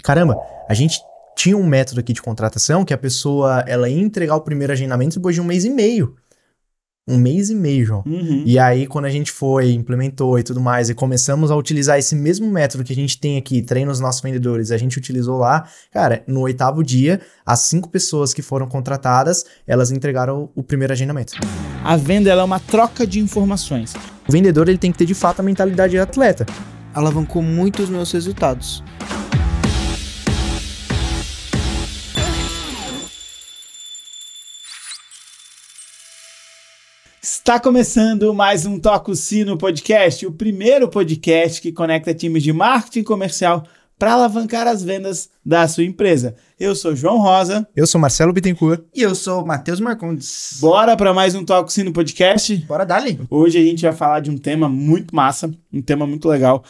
caramba, a gente tinha um método aqui de contratação que a pessoa, ela ia entregar o primeiro agendamento depois de 1 mês e meio. 1 mês e meio, João. E aí, quando a gente foi, implementou e tudo mais, e começamos a utilizar esse mesmo método que a gente tem aqui, treina os nossos vendedores, a gente utilizou lá, cara, no 8º dia, as 5 pessoas que foram contratadas, elas entregaram o primeiro agendamento. A venda, ela é uma troca de informações. O vendedor, ele tem que ter, de fato, a mentalidade de atleta. Alavancou muito os meus resultados. Está começando mais um Toca o Sino Podcast, o primeiro podcast que conecta times de marketing comercial para alavancar as vendas da sua empresa. Eu sou João Rosa. Eu sou Marcelo Bittencourt. E eu sou Matheus Marcondes. Bora para mais um Toca o Sino Podcast? Bora dali. Hoje a gente vai falar de um tema muito massa, um tema muito legal,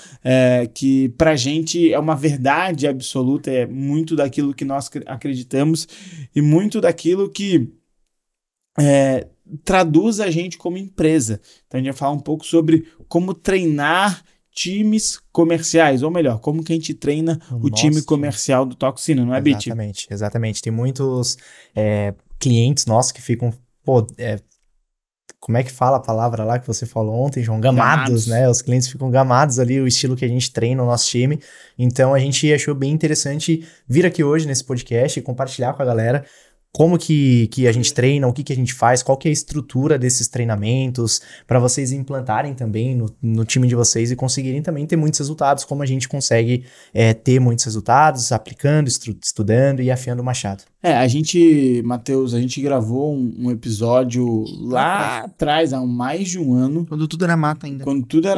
que pra gente é uma verdade absoluta, é muito daquilo que nós acreditamos e muito daquilo que traduz a gente como empresa. Então a gente vai falar um pouco sobre como treinar times comerciais, ou melhor, como que a gente treina o time comercial do Toca o Sino, não é, Bit? Exatamente. Tem muitos clientes nossos que ficam, como é que fala a palavra lá que você falou ontem, João? Gamados, né? Os clientes ficam gamados ali, o estilo que a gente treina o nosso time. Então a gente achou bem interessante vir aqui hoje nesse podcast e compartilhar com a galera como que a gente treina, o que a gente faz, qual que é a estrutura desses treinamentos, para vocês implantarem também no time de vocês e conseguirem também ter muitos resultados, como a gente consegue ter muitos resultados, aplicando, estudando e afiando o machado. Matheus, a gente gravou um episódio lá atrás, há mais de um ano. Quando tudo era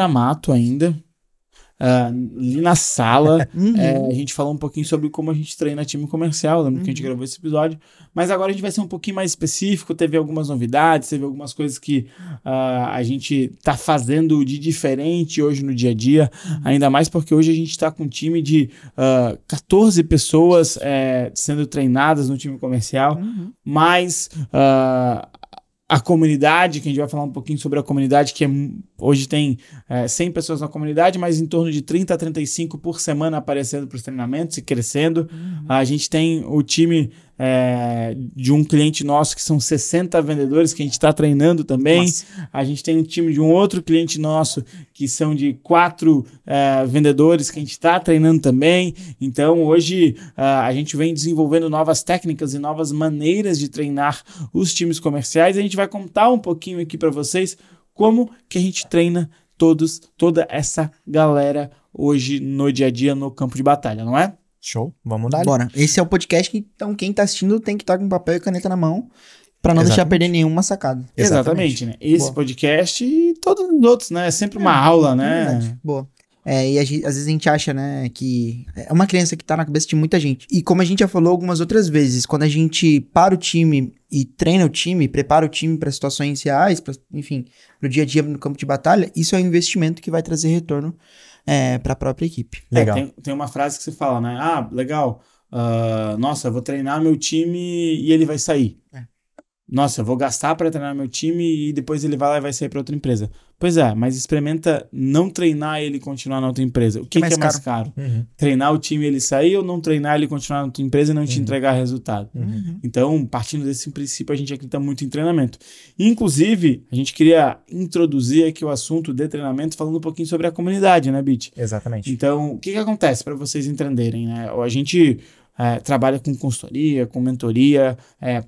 mato ainda. Ali na sala, a gente falou um pouquinho sobre como a gente treina time comercial, lembra que a gente gravou esse episódio, mas agora a gente vai ser um pouquinho mais específico, teve algumas novidades, teve algumas coisas que a gente tá fazendo de diferente hoje no dia a dia, ainda mais porque hoje a gente tá com um time de 14 pessoas sendo treinadas no time comercial, mais a comunidade, que a gente vai falar um pouquinho sobre a comunidade, que hoje tem 100 pessoas na comunidade, mas em torno de 30 a 35 por semana aparecendo para os treinamentos e crescendo. A gente tem o time de um cliente nosso que são 60 vendedores que a gente está treinando também. Nossa. A gente tem um time de um outro cliente nosso que são de 4 vendedores que a gente está treinando também. Então hoje a gente vem desenvolvendo novas técnicas e novas maneiras de treinar os times comerciais. A gente vai contar um pouquinho aqui para vocês como que a gente treina toda essa galera hoje no dia a dia no campo de batalha, não é? Show, vamos dar. Bora. Esse é o podcast que, então, quem tá assistindo tem que estar com papel e caneta na mão pra não deixar perder nenhuma sacada. Exatamente, né? Esse podcast e todos os outros, né? É sempre uma aula, né? Verdade. Boa. E às vezes a gente acha, né, que é uma crença que tá na cabeça de muita gente. E como a gente já falou algumas outras vezes, quando a gente para o time e treina o time, prepara o time para situações reais, enfim, pro dia a dia no campo de batalha, isso é um investimento que vai trazer retorno para a própria equipe. Legal. Tem uma frase que você fala, né? Legal. Nossa, eu vou treinar meu time e ele vai sair. Nossa, eu vou gastar para treinar meu time e depois ele vai lá e vai sair para outra empresa. Pois é, mas experimenta não treinar ele e continuar na outra empresa. O que é mais caro? Treinar o time e ele sair ou não treinar ele e continuar na outra empresa e não te entregar resultado? Então, partindo desse princípio, a gente acredita muito em treinamento. Inclusive, a gente queria introduzir aqui o assunto de treinamento falando um pouquinho sobre a comunidade, né, Bit? Exatamente. Então, o que acontece para vocês entenderem, né? A gente trabalha com consultoria, com mentoria,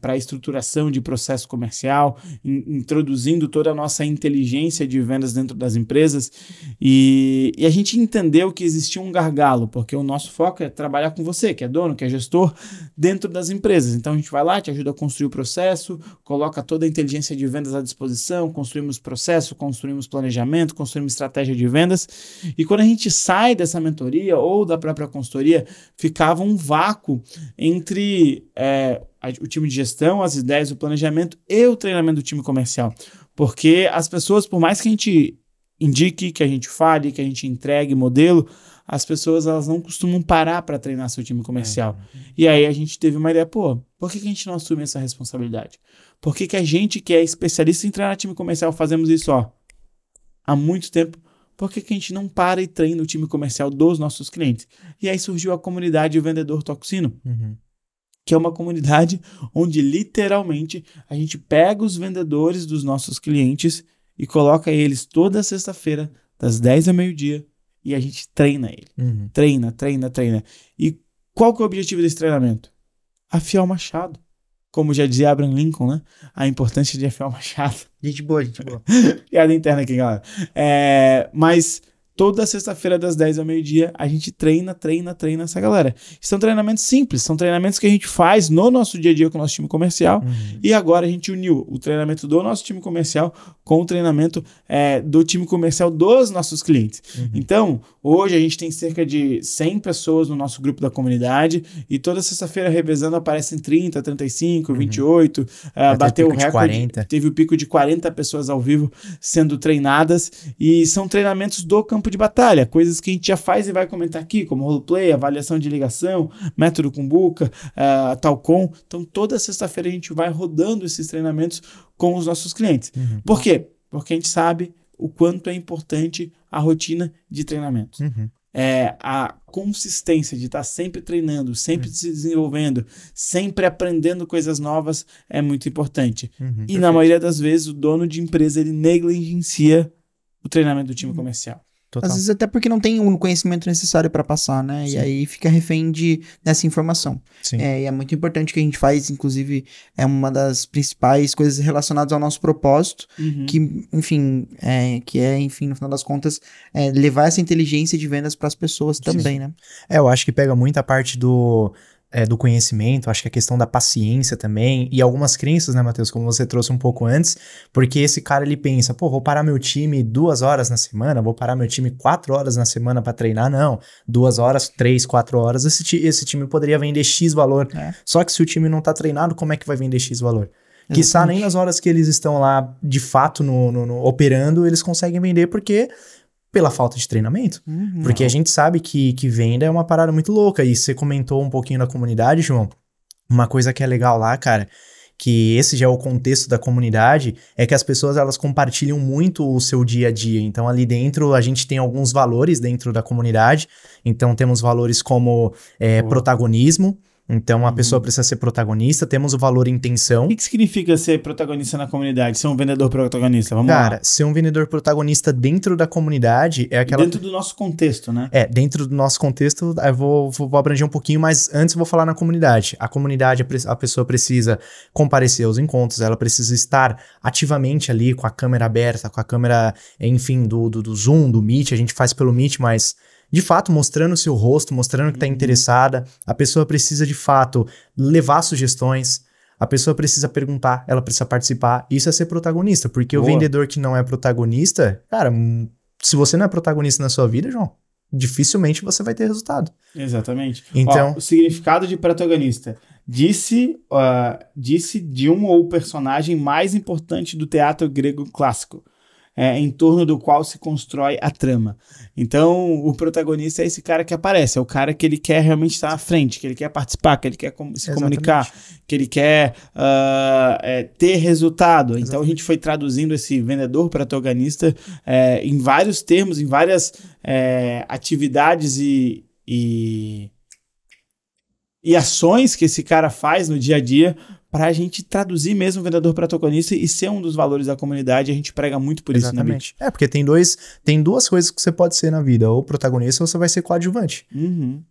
para estruturação de processo comercial, introduzindo toda a nossa inteligência de vendas dentro das empresas e a gente entendeu que existia um gargalo, porque o nosso foco é trabalhar com você, que é dono, que é gestor, dentro das empresas. Então a gente vai lá, te ajuda a construir o processo, coloca toda a inteligência de vendas à disposição, construímos processo, construímos planejamento, construímos estratégia de vendas e quando a gente sai dessa mentoria ou da própria consultoria, ficava um vácuo entre o time de gestão, as ideias, o planejamento e o treinamento do time comercial. Porque as pessoas, por mais que a gente indique, que a gente fale, que a gente entregue modelo, as pessoas elas não costumam parar para treinar seu time comercial. E aí a gente teve uma ideia, por que a gente não assume essa responsabilidade? Por que a gente que é especialista em treinar time comercial fazemos isso há muito tempo, por que a gente não para e treina o time comercial dos nossos clientes? E aí surgiu a comunidade Vendedor Toxino, que é uma comunidade onde literalmente a gente pega os vendedores dos nossos clientes e coloca eles toda sexta-feira, das 10 ao meio-dia, e a gente treina ele. Treina. E qual que é o objetivo desse treinamento? Afiar o machado. Como já dizia Abraham Lincoln, né? A importância de afiar o machado. Gente boa, gente boa. Piada interna aqui, galera. Mas toda sexta-feira, das 10 ao meio-dia, a gente treina essa galera. São treinamentos simples, são treinamentos que a gente faz no nosso dia a dia com o nosso time comercial. E agora a gente uniu o treinamento do nosso time comercial com o treinamento do time comercial dos nossos clientes. Então, hoje a gente tem cerca de 100 pessoas no nosso grupo da comunidade e toda sexta-feira, revezando, aparecem 30, 35, 28. Bateu o recorde. 40. Teve o pico de 40 pessoas ao vivo sendo treinadas. E são treinamentos do campo de batalha, coisas que a gente já faz e vai comentar aqui, como roleplay, avaliação de ligação, método Kumbuka, Talcom. Então, toda sexta-feira a gente vai rodando esses treinamentos com os nossos clientes. Por quê? Porque a gente sabe o quanto é importante a rotina de treinamentos. A consistência de estar sempre treinando, sempre se desenvolvendo, sempre aprendendo coisas novas é muito importante. E na maioria das vezes o dono de empresa ele negligencia o treinamento do time comercial. Total. Às vezes até porque não tem o conhecimento necessário para passar, né? Sim. E aí fica refém dessa informação. Sim. E é muito importante que a gente faz, inclusive, é uma das principais coisas relacionadas ao nosso propósito, que, enfim, no final das contas, levar essa inteligência de vendas para as pessoas também, né? Eu acho que pega muito a parte do conhecimento, acho que a questão da paciência também, e algumas crenças, né, Matheus, como você trouxe um pouco antes, porque esse cara, ele pensa, vou parar meu time 2 horas na semana, vou parar meu time 4 horas na semana para treinar, não, 2 horas, 3, 4 horas, esse time poderia vender X valor, só que se o time não tá treinado, como é que vai vender X valor? Quiçá nem nas horas que eles estão lá, de fato, operando, eles conseguem vender, porque pela falta de treinamento. Porque a gente sabe que venda é uma parada muito louca. E você comentou um pouquinho da comunidade, João. Uma coisa que é legal lá, cara, que esse já é o contexto da comunidade, é que as pessoas, elas compartilham muito o seu dia a dia. Então, ali dentro, a gente tem alguns valores dentro da comunidade. Então, temos valores como protagonismo. Então, a pessoa precisa ser protagonista. Temos o valor intenção. O que significa ser protagonista na comunidade? Ser um vendedor protagonista? Vamos lá. Cara, ser um vendedor protagonista dentro da comunidade é aquela... Dentro do nosso contexto, né? Dentro do nosso contexto, eu vou abranger um pouquinho, mas antes eu vou falar na comunidade. A comunidade, a pessoa precisa comparecer aos encontros, ela precisa estar ativamente ali com a câmera aberta, com a câmera, enfim, do Zoom, do Meet. A gente faz pelo Meet, mas... de fato, mostrando o seu rosto, mostrando que está interessada. A pessoa precisa, de fato, levar sugestões. A pessoa precisa perguntar, ela precisa participar. Isso é ser protagonista, porque o vendedor que não é protagonista, cara, se você não é protagonista na sua vida, João, dificilmente você vai ter resultado. Exatamente. Então, o significado de protagonista. Disse de um ou personagem mais importante do teatro grego clássico. Em torno do qual se constrói a trama. Então, o protagonista é esse cara que aparece, é o cara que ele quer realmente estar à frente, que ele quer participar, que ele quer se comunicar, que ele quer ter resultado. Exatamente. Então, a gente foi traduzindo esse vendedor protagonista em vários termos, em várias atividades e ações que esse cara faz no dia a dia, para a gente traduzir mesmo o vendedor protagonista e ser um dos valores da comunidade. A gente prega muito por isso, né, Bit? Porque tem duas coisas que você pode ser na vida, ou protagonista ou você vai ser coadjuvante.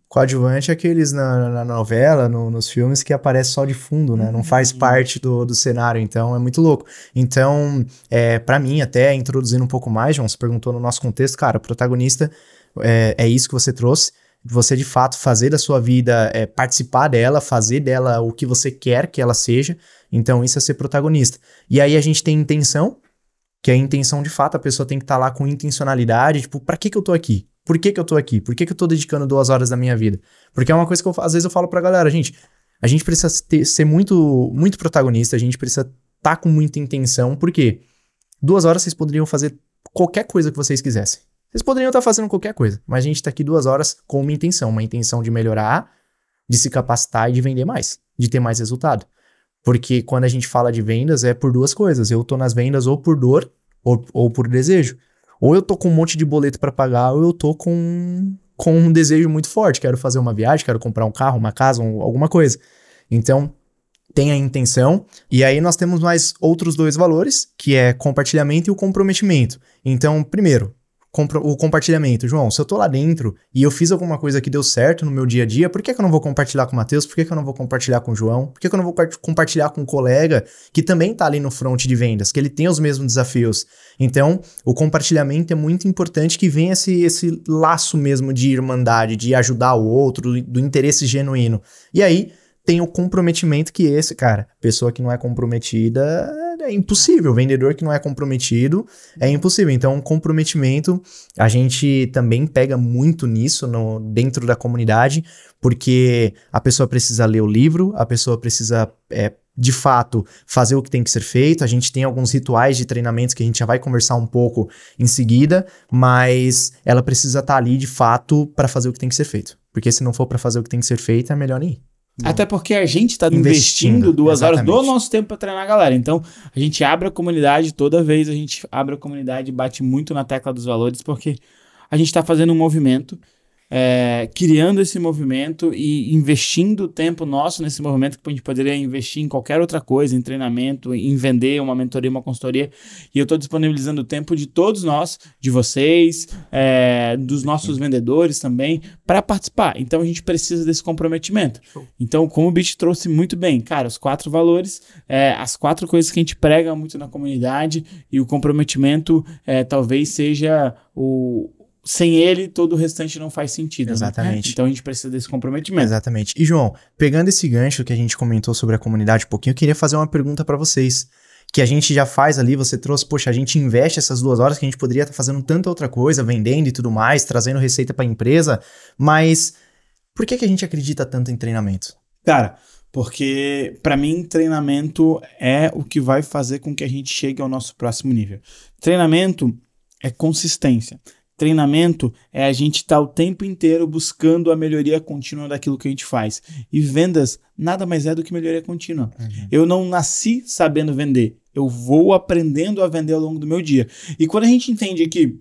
Coadjuvante é aqueles na novela, nos filmes, que aparece só de fundo, né? Não faz parte do cenário, então é muito louco. Então, para mim, até introduzindo um pouco mais, João, você perguntou no nosso contexto, cara, protagonista é isso que você trouxe. Você, de fato, fazer da sua vida, participar dela, fazer dela o que você quer que ela seja. Então, isso é ser protagonista. E aí, a gente tem intenção, que a intenção, de fato, a pessoa tem que estar lá com intencionalidade. Tipo, pra que eu tô aqui? Por que eu tô aqui? Por que eu tô dedicando 2 horas da minha vida? Porque é uma coisa que às vezes eu falo pra galera, gente, a gente precisa ser muito, muito protagonista, a gente precisa estar com muita intenção. Por quê? 2 horas vocês poderiam fazer qualquer coisa que vocês quisessem. Vocês poderiam estar fazendo qualquer coisa, mas a gente está aqui 2 horas com uma intenção de melhorar, de se capacitar e de vender mais, de ter mais resultado. Porque quando a gente fala de vendas é por 2 coisas. Eu estou nas vendas ou por dor ou por desejo. Ou eu tô com um monte de boleto para pagar, ou eu tô com um desejo muito forte. Quero fazer uma viagem, quero comprar um carro, uma casa, alguma coisa. Então, tem a intenção. E aí nós temos mais outros 2 valores, que é compartilhamento e o comprometimento. Então, primeiro, o compartilhamento. João, se eu tô lá dentro e eu fiz alguma coisa que deu certo no meu dia a dia, por que eu não vou compartilhar com o Matheus? Por que eu não vou compartilhar com o João? Por que eu não vou compartilhar com um colega que também tá ali no front de vendas, que ele tem os mesmos desafios? Então, o compartilhamento é muito importante, que venha esse laço mesmo de irmandade, de ajudar o outro, do interesse genuíno. E aí, tem o comprometimento, que esse, cara, pessoa que não é comprometida é impossível, vendedor que não é comprometido é impossível. Então, comprometimento, a gente também pega muito nisso dentro da comunidade, porque a pessoa precisa ler o livro, a pessoa precisa, de fato, fazer o que tem que ser feito. A gente tem alguns rituais de treinamentos que a gente já vai conversar um pouco em seguida, mas ela precisa estar ali, de fato, para fazer o que tem que ser feito. Porque se não for para fazer o que tem que ser feito, é melhor nem ir. Até porque a gente está investindo 2 horas do nosso tempo para treinar a galera. Então, a gente abre a comunidade, toda vez a gente abre a comunidade e bate muito na tecla dos valores, porque a gente está fazendo um movimento, criando esse movimento e investindo tempo nosso nesse movimento, que a gente poderia investir em qualquer outra coisa, em treinamento, em vender uma mentoria, uma consultoria. E eu estou disponibilizando o tempo de todos nós, de vocês, dos nossos vendedores também, para participar. Então a gente precisa desse comprometimento. Então, como o Beat trouxe muito bem, cara, os 4 valores, as 4 coisas que a gente prega muito na comunidade, e o comprometimento talvez seja sem ele, todo o restante não faz sentido. Exatamente. Né? Então a gente precisa desse comprometimento. Exatamente. E João, pegando esse gancho que a gente comentou sobre a comunidade um pouquinho, eu queria fazer uma pergunta para vocês. Que a gente já faz ali, você trouxe, poxa, a gente investe essas 2 horas que a gente poderia estar fazendo tanta outra coisa, vendendo e tudo mais, trazendo receita para a empresa, mas por que a gente acredita tanto em treinamento? Cara, porque para mim treinamento é o que vai fazer com que a gente chegue ao nosso próximo nível. Treinamento é consistência. Treinamento é a gente estar o tempo inteiro buscando a melhoria contínua daquilo que a gente faz. E vendas nada mais é do que melhoria contínua. Uhum. Eu não nasci sabendo vender. Eu vou aprendendo a vender ao longo do meu dia. E quando a gente entende que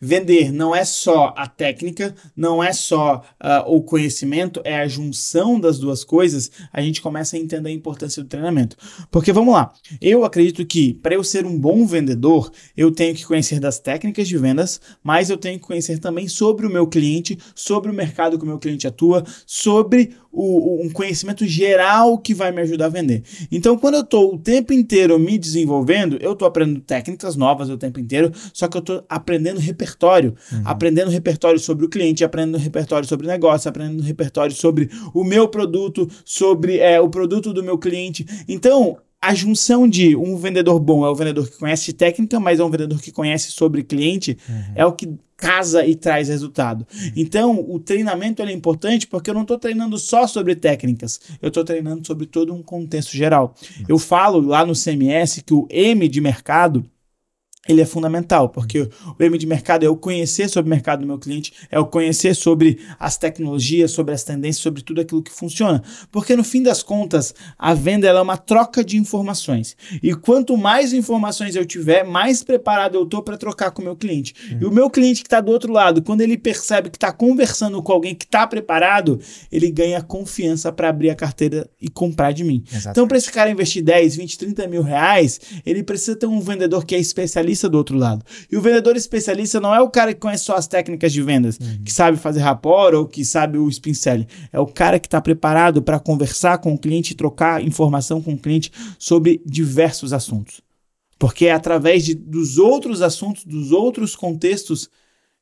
vender não é só a técnica, não é só o conhecimento, é a junção das 2 coisas, a gente começa a entender a importância do treinamento. Porque vamos lá, eu acredito que para eu ser um bom vendedor, eu tenho que conhecer das técnicas de vendas, mas eu tenho que conhecer também sobre o meu cliente, sobre o mercado que o meu cliente atua, sobre um conhecimento geral que vai me ajudar a vender. Então, quando eu estou o tempo inteiro me desenvolvendo, eu estou aprendendo técnicas novas o tempo inteiro, só que eu estou aprendendo repertório, aprendendo repertório sobre o cliente, aprendendo repertório sobre o negócio, aprendendo repertório sobre o meu produto, sobre o produto do meu cliente. Então, a junção de um vendedor bom é o vendedor que conhece técnica, mas é um vendedor que conhece sobre cliente, é o que casa e traz resultado. Então, o treinamento é importante porque eu não estou treinando só sobre técnicas, eu estou treinando sobre todo um contexto geral. Eu falo lá no CMS que o M de mercado, ele é fundamental, porque o M de mercado é o conhecer sobre o mercado do meu cliente, é o conhecer sobre as tecnologias, sobre as tendências, sobre tudo aquilo que funciona. Porque no fim das contas, a venda ela é uma troca de informações. E quanto mais informações eu tiver, mais preparado eu estou para trocar com o meu cliente. E o meu cliente que está do outro lado, quando ele percebe que está conversando com alguém que está preparado, ele ganha confiança para abrir a carteira e comprar de mim. Exatamente. Então, para esse cara investir 10, 20, 30 mil reais, ele precisa ter um vendedor que é especialista do outro lado. E o vendedor especialista não é o cara que conhece só as técnicas de vendas, que sabe fazer rapport ou que sabe o spin selling. É o cara que está preparado para conversar com o cliente e trocar informação com o cliente sobre diversos assuntos. Porque é através dos outros assuntos, dos outros contextos,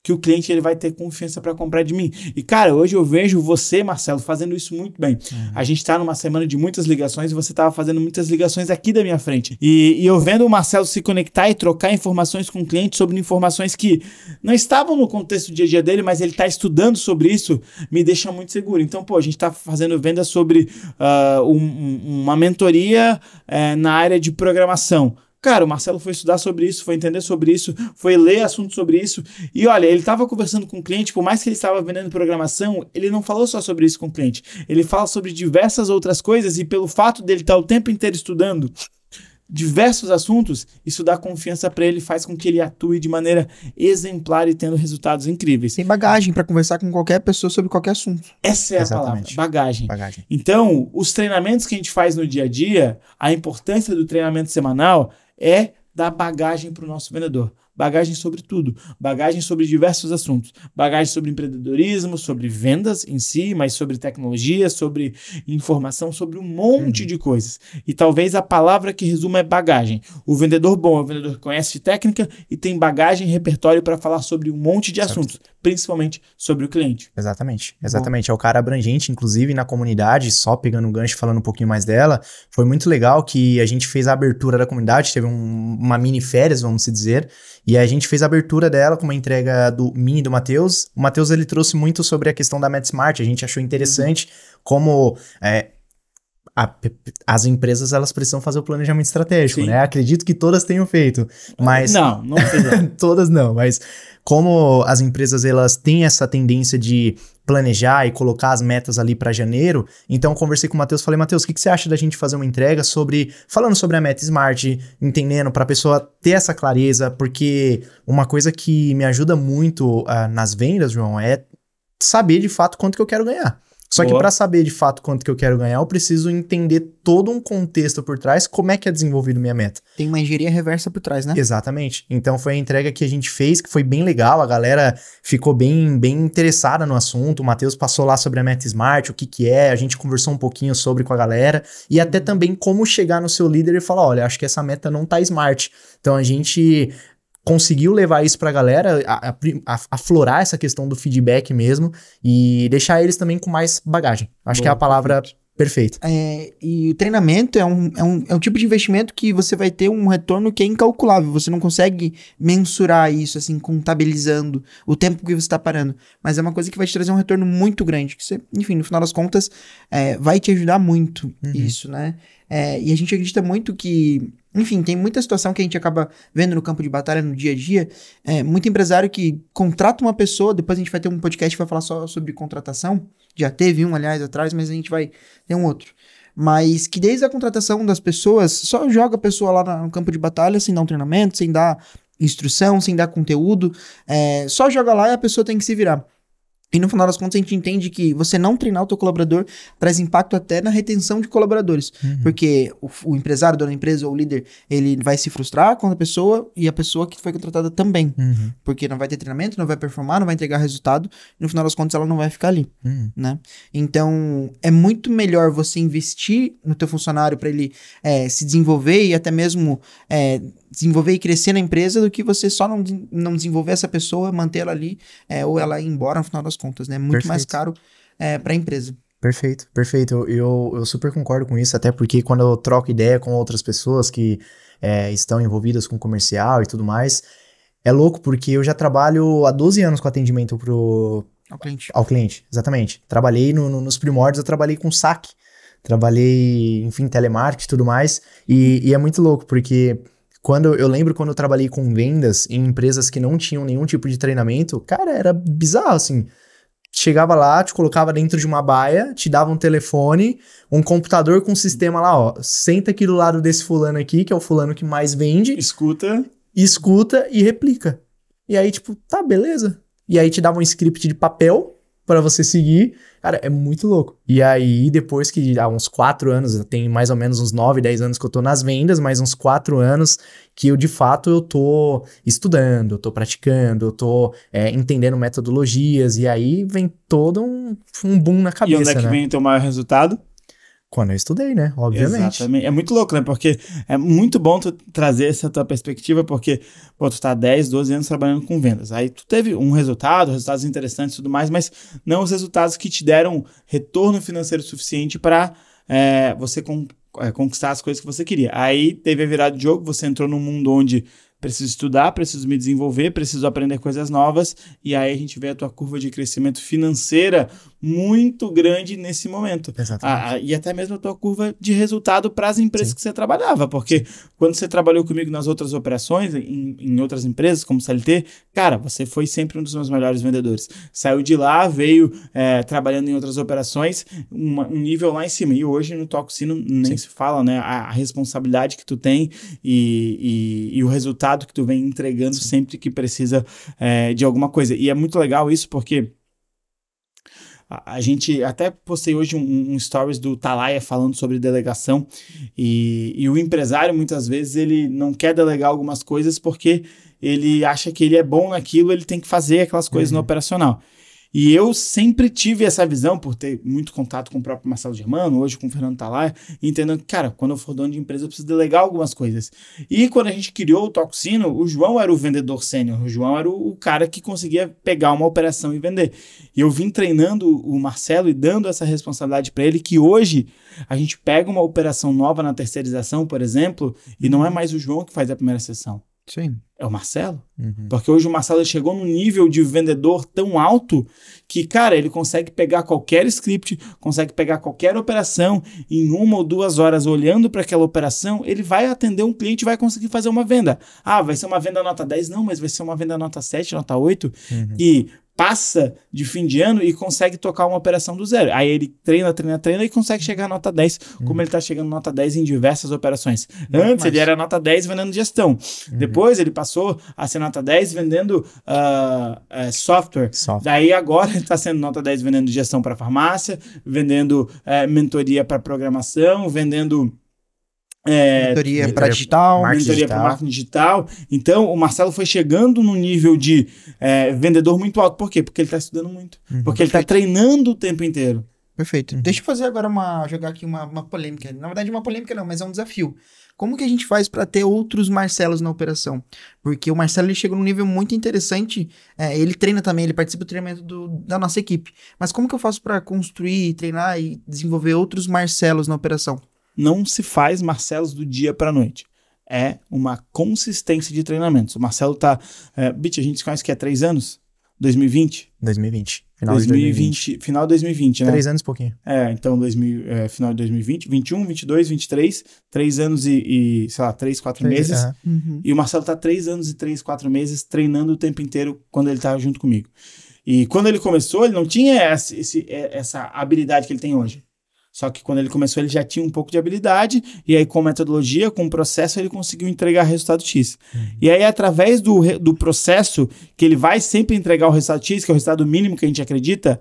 que o cliente ele vai ter confiança para comprar de mim. E, cara, hoje eu vejo você, Marcelo, fazendo isso muito bem. A gente está numa semana de muitas ligações e você estava fazendo muitas ligações aqui da minha frente. E eu vendo o Marcelo se conectar e trocar informações com o cliente sobre informações que não estavam no contexto do dia a dia dele, mas ele está estudando sobre isso, me deixa muito seguro. Então, a gente está fazendo venda sobre uma mentoria na área de programação. Cara, o Marcelo foi estudar sobre isso, foi entender sobre isso, foi ler assuntos sobre isso. E olha, ele estava conversando com o cliente, por mais que ele estava vendendo programação, ele não falou só sobre isso com o cliente. Ele fala sobre diversas outras coisas e pelo fato dele estar o tempo inteiro estudando, diversos assuntos, isso dá confiança para ele, faz com que ele atue de maneira exemplar e tendo resultados incríveis. Tem bagagem para conversar com qualquer pessoa sobre qualquer assunto. Essa é a palavra, bagagem. Então, os treinamentos que a gente faz no dia a dia, a importância do treinamento semanal é dar bagagem para o nosso vendedor. Bagagem sobre tudo, bagagem sobre diversos assuntos, bagagem sobre empreendedorismo, sobre vendas em si, mas sobre tecnologia, sobre informação, sobre um monte de coisas. E talvez a palavra que resuma é bagagem. O vendedor bom é o vendedor que conhece técnica e tem bagagem e repertório para falar sobre um monte de assuntos, principalmente sobre o cliente. Exatamente. É o cara abrangente, inclusive na comunidade, só pegando um gancho, falando um pouquinho mais dela, foi muito legal que a gente fez a abertura da comunidade, teve uma mini férias, vamos dizer, e a gente fez a abertura dela com uma entrega do mini do Matheus. O Matheus, ele trouxe muito sobre a questão da Meta Smart. A gente achou interessante como as empresas, elas precisam fazer o planejamento estratégico, né? Acredito que todas tenham feito, mas... Não fizeram. Todas não, mas como as empresas, elas têm essa tendência de planejar e colocar as metas ali para janeiro, então eu conversei com o Matheus, falei, Matheus, o que você acha da gente fazer uma entrega falando sobre a Meta Smart, entendendo, para a pessoa ter essa clareza, porque uma coisa que me ajuda muito nas vendas, João, é saber de fato quanto que eu quero ganhar. Só que para saber de fato quanto que eu quero ganhar, eu preciso entender todo um contexto por trás, como é que é desenvolvido minha meta. Tem uma engenharia reversa por trás, né? Exatamente. Então foi a entrega que a gente fez, que foi bem legal, a galera ficou bem interessada no assunto, o Matheus passou lá sobre a Meta Smart, o que é, a gente conversou um pouquinho sobre com a galera, e até também como chegar no seu líder e falar, olha, acho que essa meta não tá smart. Então a gente conseguiu levar isso pra galera, aflorar essa questão do feedback mesmo e deixar eles também com mais bagagem. Acho que é a palavra perfeita. E o treinamento é um tipo de investimento que você vai ter um retorno que é incalculável. Você não consegue mensurar isso, assim, contabilizando o tempo que você está parando. Mas é uma coisa que vai te trazer um retorno muito grande. Que você, enfim, no final das contas, vai te ajudar muito isso, né? E a gente acredita muito que... Enfim, tem muita situação que a gente acaba vendo no campo de batalha no dia a dia. Muito empresário que contrata uma pessoa, depois a gente vai ter um podcast que vai falar só sobre contratação. Já teve um, aliás, atrás, mas a gente vai ter um outro. Mas que desde a contratação das pessoas, só joga a pessoa lá no campo de batalha sem dar um treinamento, sem dar instrução, sem dar conteúdo. Só joga lá e a pessoa tem que se virar. E no final das contas a gente entende que você não treinar o teu colaborador traz impacto até na retenção de colaboradores. Porque o empresário, dono da empresa ou o líder, ele vai se frustrar com a pessoa e a pessoa que foi contratada também. Porque não vai ter treinamento, não vai performar, não vai entregar resultado e no final das contas ela não vai ficar ali. Né? Então é muito melhor você investir no teu funcionário para ele se desenvolver e até mesmo desenvolver e crescer na empresa do que você só não desenvolver essa pessoa, manter ela ali ou ela ir embora no final das contas, né? Muito mais caro para a empresa. Perfeito. Eu super concordo com isso, até porque quando eu troco ideia com outras pessoas que estão envolvidas com comercial e tudo mais, é louco porque eu já trabalho há 12 anos com atendimento ao cliente, exatamente. Trabalhei nos primórdios, eu trabalhei com saque, trabalhei, enfim, telemarketing e tudo mais, e é muito louco porque... Eu lembro quando eu trabalhei com vendas em empresas que não tinham nenhum tipo de treinamento, cara, era bizarro, assim. Chegava lá, te colocava dentro de uma baia, te dava um telefone, um computador com um sistema lá, ó. Senta aqui do lado desse fulano aqui, que é o fulano que mais vende. Escuta e replica. E aí, tipo, tá, beleza. E aí te dava um script de papel pra você seguir. Cara, é muito louco. E aí, depois que há uns 4 anos, tem mais ou menos uns 9, 10 anos que eu tô nas vendas, mais uns 4 anos que eu, de fato, eu tô estudando, eu tô praticando, eu tô entendendo metodologias, e aí vem todo um boom na cabeça, E onde é que vem o teu maior resultado? Quando eu estudei, né? Obviamente. Exatamente. É muito louco, né? Porque é muito bom tu trazer essa tua perspectiva, porque tu tá 10, 12 anos trabalhando com vendas. Aí tu teve resultados interessantes e tudo mais, mas não os resultados que te deram retorno financeiro suficiente para você conquistar as coisas que você queria. Aí teve a virada de jogo, você entrou num mundo onde preciso estudar, preciso me desenvolver, preciso aprender coisas novas, e aí a gente vê a tua curva de crescimento financeira muito grande nesse momento. E até mesmo a tua curva de resultado para as empresas que você trabalhava, porque quando você trabalhou comigo nas outras operações, em outras empresas, como CLT, cara, você foi sempre um dos meus melhores vendedores. Saiu de lá, veio trabalhando em outras operações, um nível lá em cima. E hoje no Toca o Sino nem se fala, né? A responsabilidade que tu tem e o resultado que tu vem entregando sempre que precisa de alguma coisa. E é muito legal isso porque a gente até postei hoje um stories do Talaya falando sobre delegação e o empresário muitas vezes ele não quer delegar algumas coisas porque ele acha que ele é bom naquilo, ele tem que fazer aquelas coisas no operacional. E eu sempre tive essa visão, por ter muito contato com o próprio Marcelo Germano, hoje com o Fernando Talaya, entendendo que, cara, quando eu for dono de empresa, eu preciso delegar algumas coisas. E quando a gente criou o Toca o Sino, o João era o vendedor sênior, o João era o cara que conseguia pegar uma operação e vender. E eu vim treinando o Marcelo e dando essa responsabilidade para ele, que hoje a gente pega uma operação nova na terceirização, por exemplo, e não é mais o João que faz a primeira sessão. Sim. É o Marcelo. Porque hoje o Marcelo chegou num nível de vendedor tão alto que, cara, ele consegue pegar qualquer script, consegue pegar qualquer operação, em 1 ou 2 horas olhando para aquela operação, ele vai atender um cliente e vai conseguir fazer uma venda. Ah, vai ser uma venda nota 10? Não, mas vai ser uma venda nota 7, nota 8, e passa de fim de ano e consegue tocar uma operação do zero. Aí ele treina e consegue chegar a nota 10, como ele está chegando nota 10 em diversas operações. Antes ele era nota 10 vendendo gestão. Depois ele passou a ser nota 10 vendendo software. Daí agora ele está sendo nota 10 vendendo gestão para farmácia, vendendo mentoria para programação, vendendo mentoria para digital, mentoria para marketing digital. Então, o Marcelo foi chegando num nível de vendedor muito alto. Por quê? Porque ele está estudando muito. Porque ele está treinando o tempo inteiro. Perfeito. Deixa eu fazer agora jogar aqui uma polêmica. Na verdade, uma polêmica não, mas é um desafio. Como que a gente faz para ter outros Marcelos na operação? Porque o Marcelo ele chega num nível muito interessante. Ele treina também, ele participa do treinamento da nossa equipe. Mas como que eu faço para construir, treinar e desenvolver outros Marcelos na operação? Não se faz Marcelos do dia para a noite. É uma consistência de treinamentos. O Marcelo tá... a gente se conhece que é 3 anos? 2020? 2020. Final de 2020. Final de 2020, né? 3 anos e pouquinho. Então final de 2020, 21, 22, 23, 3 anos e sei lá, 3, 4 meses. E o Marcelo tá 3 anos e 3, 4 meses treinando o tempo inteiro quando ele tá junto comigo. E quando ele começou, ele não tinha essa habilidade que ele tem hoje. Só que quando ele começou, ele já tinha um pouco de habilidade, e aí com metodologia, com processo, ele conseguiu entregar resultado X. E aí, através do processo, que ele vai sempre entregar o resultado X, que é o resultado mínimo que a gente acredita,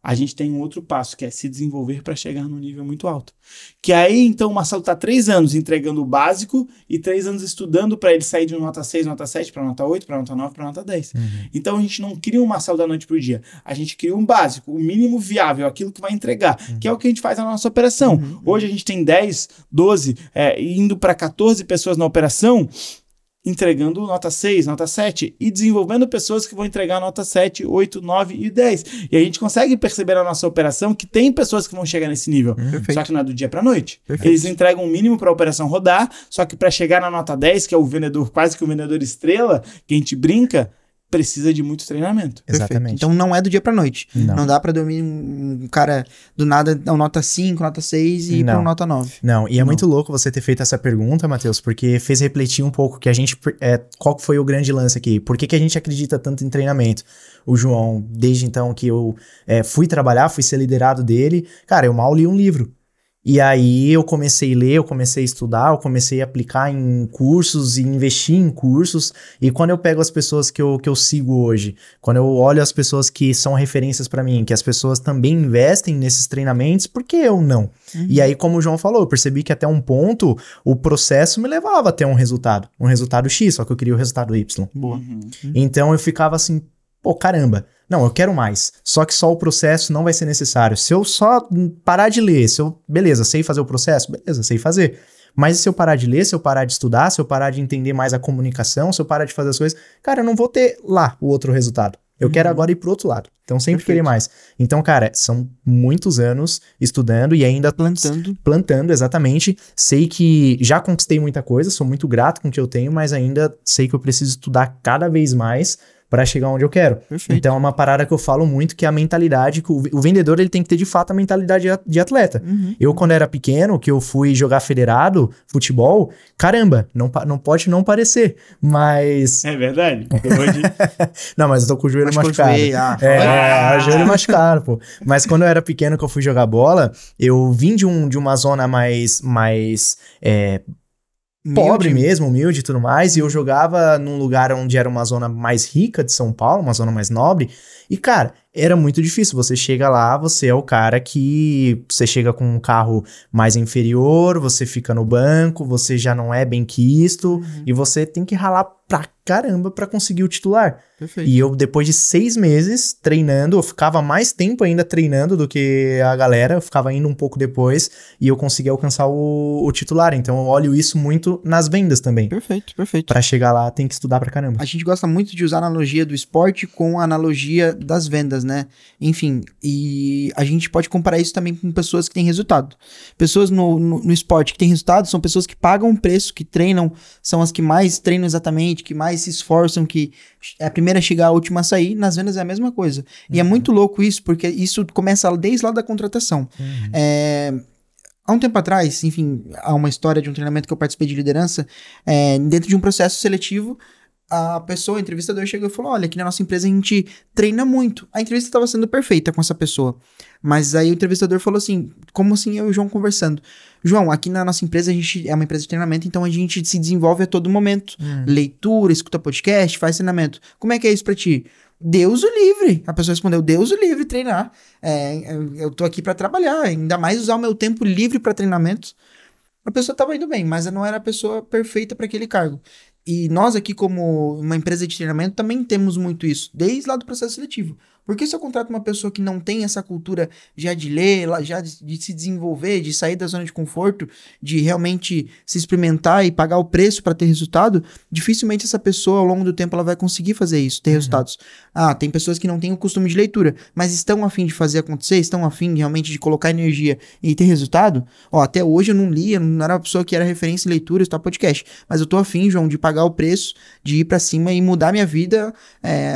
a gente tem um outro passo, que é se desenvolver para chegar num nível muito alto. Que aí, então, o Marcelo está 3 anos entregando o básico e 3 anos estudando para ele sair de nota 6, nota 7, para nota 8, para nota 9, para nota 10. Então, a gente não cria um Marcelo da noite para o dia. A gente cria um básico, o mínimo viável, aquilo que vai entregar, que é o que a gente faz na nossa operação. Hoje a gente tem 10, 12, indo para 14 pessoas na operação, entregando nota 6, nota 7 e desenvolvendo pessoas que vão entregar nota 7, 8, 9 e 10. E a gente consegue perceber na nossa operação que tem pessoas que vão chegar nesse nível. Só que não é do dia para noite. Eles entregam o mínimo para a operação rodar, só que para chegar na nota 10, que é o vendedor, quase que o vendedor estrela, que a gente brinca, precisa de muito treinamento. Exatamente. Então não é do dia pra noite. Não dá pra dormir um cara do nada, nota 5, nota 6 e ir pra nota 9. Não, e é muito louco você ter feito essa pergunta, Matheus, porque fez refletir um pouco que a gente... qual foi o grande lance aqui? Por que a gente acredita tanto em treinamento? O João, desde então que eu fui trabalhar, fui ser liderado dele, cara, eu mal li um livro. E aí eu comecei a ler, eu comecei a estudar, eu comecei a aplicar em cursos e investir em cursos. E quando eu pego as pessoas que eu sigo hoje, quando eu olho as pessoas que são referências para mim, que as pessoas também investem nesses treinamentos, por que eu não? E aí, como o João falou, eu percebi que até um ponto o processo me levava até um resultado X, só que eu queria o resultado Y. Então eu ficava assim, pô, caramba. Não, eu quero mais. Só que só o processo não vai ser necessário. Se eu só parar de ler, beleza, sei fazer o processo? Beleza, sei fazer. Mas se eu parar de ler, se eu parar de estudar, se eu parar de entender mais a comunicação, se eu parar de fazer as coisas, cara, eu não vou ter lá o outro resultado. Eu quero agora ir pro outro lado. Então sempre querer mais. Então, cara, são muitos anos estudando e ainda plantando, exatamente. Sei que já conquistei muita coisa, sou muito grato com o que eu tenho, mas ainda sei que eu preciso estudar cada vez mais para chegar onde eu quero. Perfeito. Então é uma parada que eu falo muito, que é a mentalidade, que o vendedor ele tem que ter de fato a mentalidade de atleta. Eu, quando era pequeno, que eu fui jogar federado, futebol, caramba, não pode não parecer, mas... É verdade? Hoje... Não, mas eu tô com o joelho machucado. O joelho machucado, pô. Mas quando eu era pequeno, que eu fui jogar bola, eu vim de uma zona mais pobre mesmo, humilde e tudo mais, e eu jogava num lugar onde era uma zona mais rica de São Paulo, uma zona mais nobre, e cara, era muito difícil. Você chega lá, você é o cara que... Você chega com um carro mais inferior, você fica no banco, você já não é bem quisto, e você tem que ralar pra caramba pra conseguir o titular. Perfeito. E eu, depois de 6 meses treinando, eu ficava mais tempo ainda treinando do que a galera, eu ficava indo um pouco depois, e eu consegui alcançar o titular. Então eu olho isso muito nas vendas também. Perfeito, perfeito. Pra chegar lá, tem que estudar pra caramba. A gente gosta muito de usar a analogia do esporte com a analogia das vendas, né? Enfim, e a gente pode comparar isso também com pessoas que têm resultado. Pessoas no esporte que têm resultado são pessoas que pagam um preço, que treinam, são as que mais treinam exatamente, que mais se esforçam, que é a primeira a chegar, a última a sair. Nas vendas é a mesma coisa. E é muito louco isso, porque isso começa desde lá da contratação. Há um tempo atrás, enfim, há uma história de um treinamento que eu participei de liderança, dentro de um processo seletivo, a pessoa, o entrevistador, chegou e falou: olha, aqui na nossa empresa a gente treina muito. A entrevista estava sendo perfeita com essa pessoa. Mas aí o entrevistador falou assim, como assim eu e o João conversando? João, aqui na nossa empresa a gente é uma empresa de treinamento, então a gente se desenvolve a todo momento. Leitura, escuta podcast, faz treinamento. Como é que é isso pra ti? Deus o livre. A pessoa respondeu: Deus o livre, treinar. Eu tô aqui pra trabalhar, ainda mais usar o meu tempo livre pra treinamento. A pessoa tava indo bem, mas não era a pessoa perfeita para aquele cargo. E nós aqui, como uma empresa de treinamento, também temos muito isso, desde lá do processo seletivo. Porque se eu contrato uma pessoa que não tem essa cultura já de ler, já de se desenvolver, de sair da zona de conforto, de realmente se experimentar e pagar o preço para ter resultado, dificilmente essa pessoa, ao longo do tempo, ela vai conseguir fazer isso, ter resultados. Tem pessoas que não têm o costume de leitura, mas estão a fim de fazer acontecer, estão a fim realmente de colocar energia e ter resultado. Até hoje eu não lia, não era uma pessoa que era referência em leitura, estudar podcast, mas eu tô a fim, João, de pagar o preço, de ir para cima e mudar minha vida,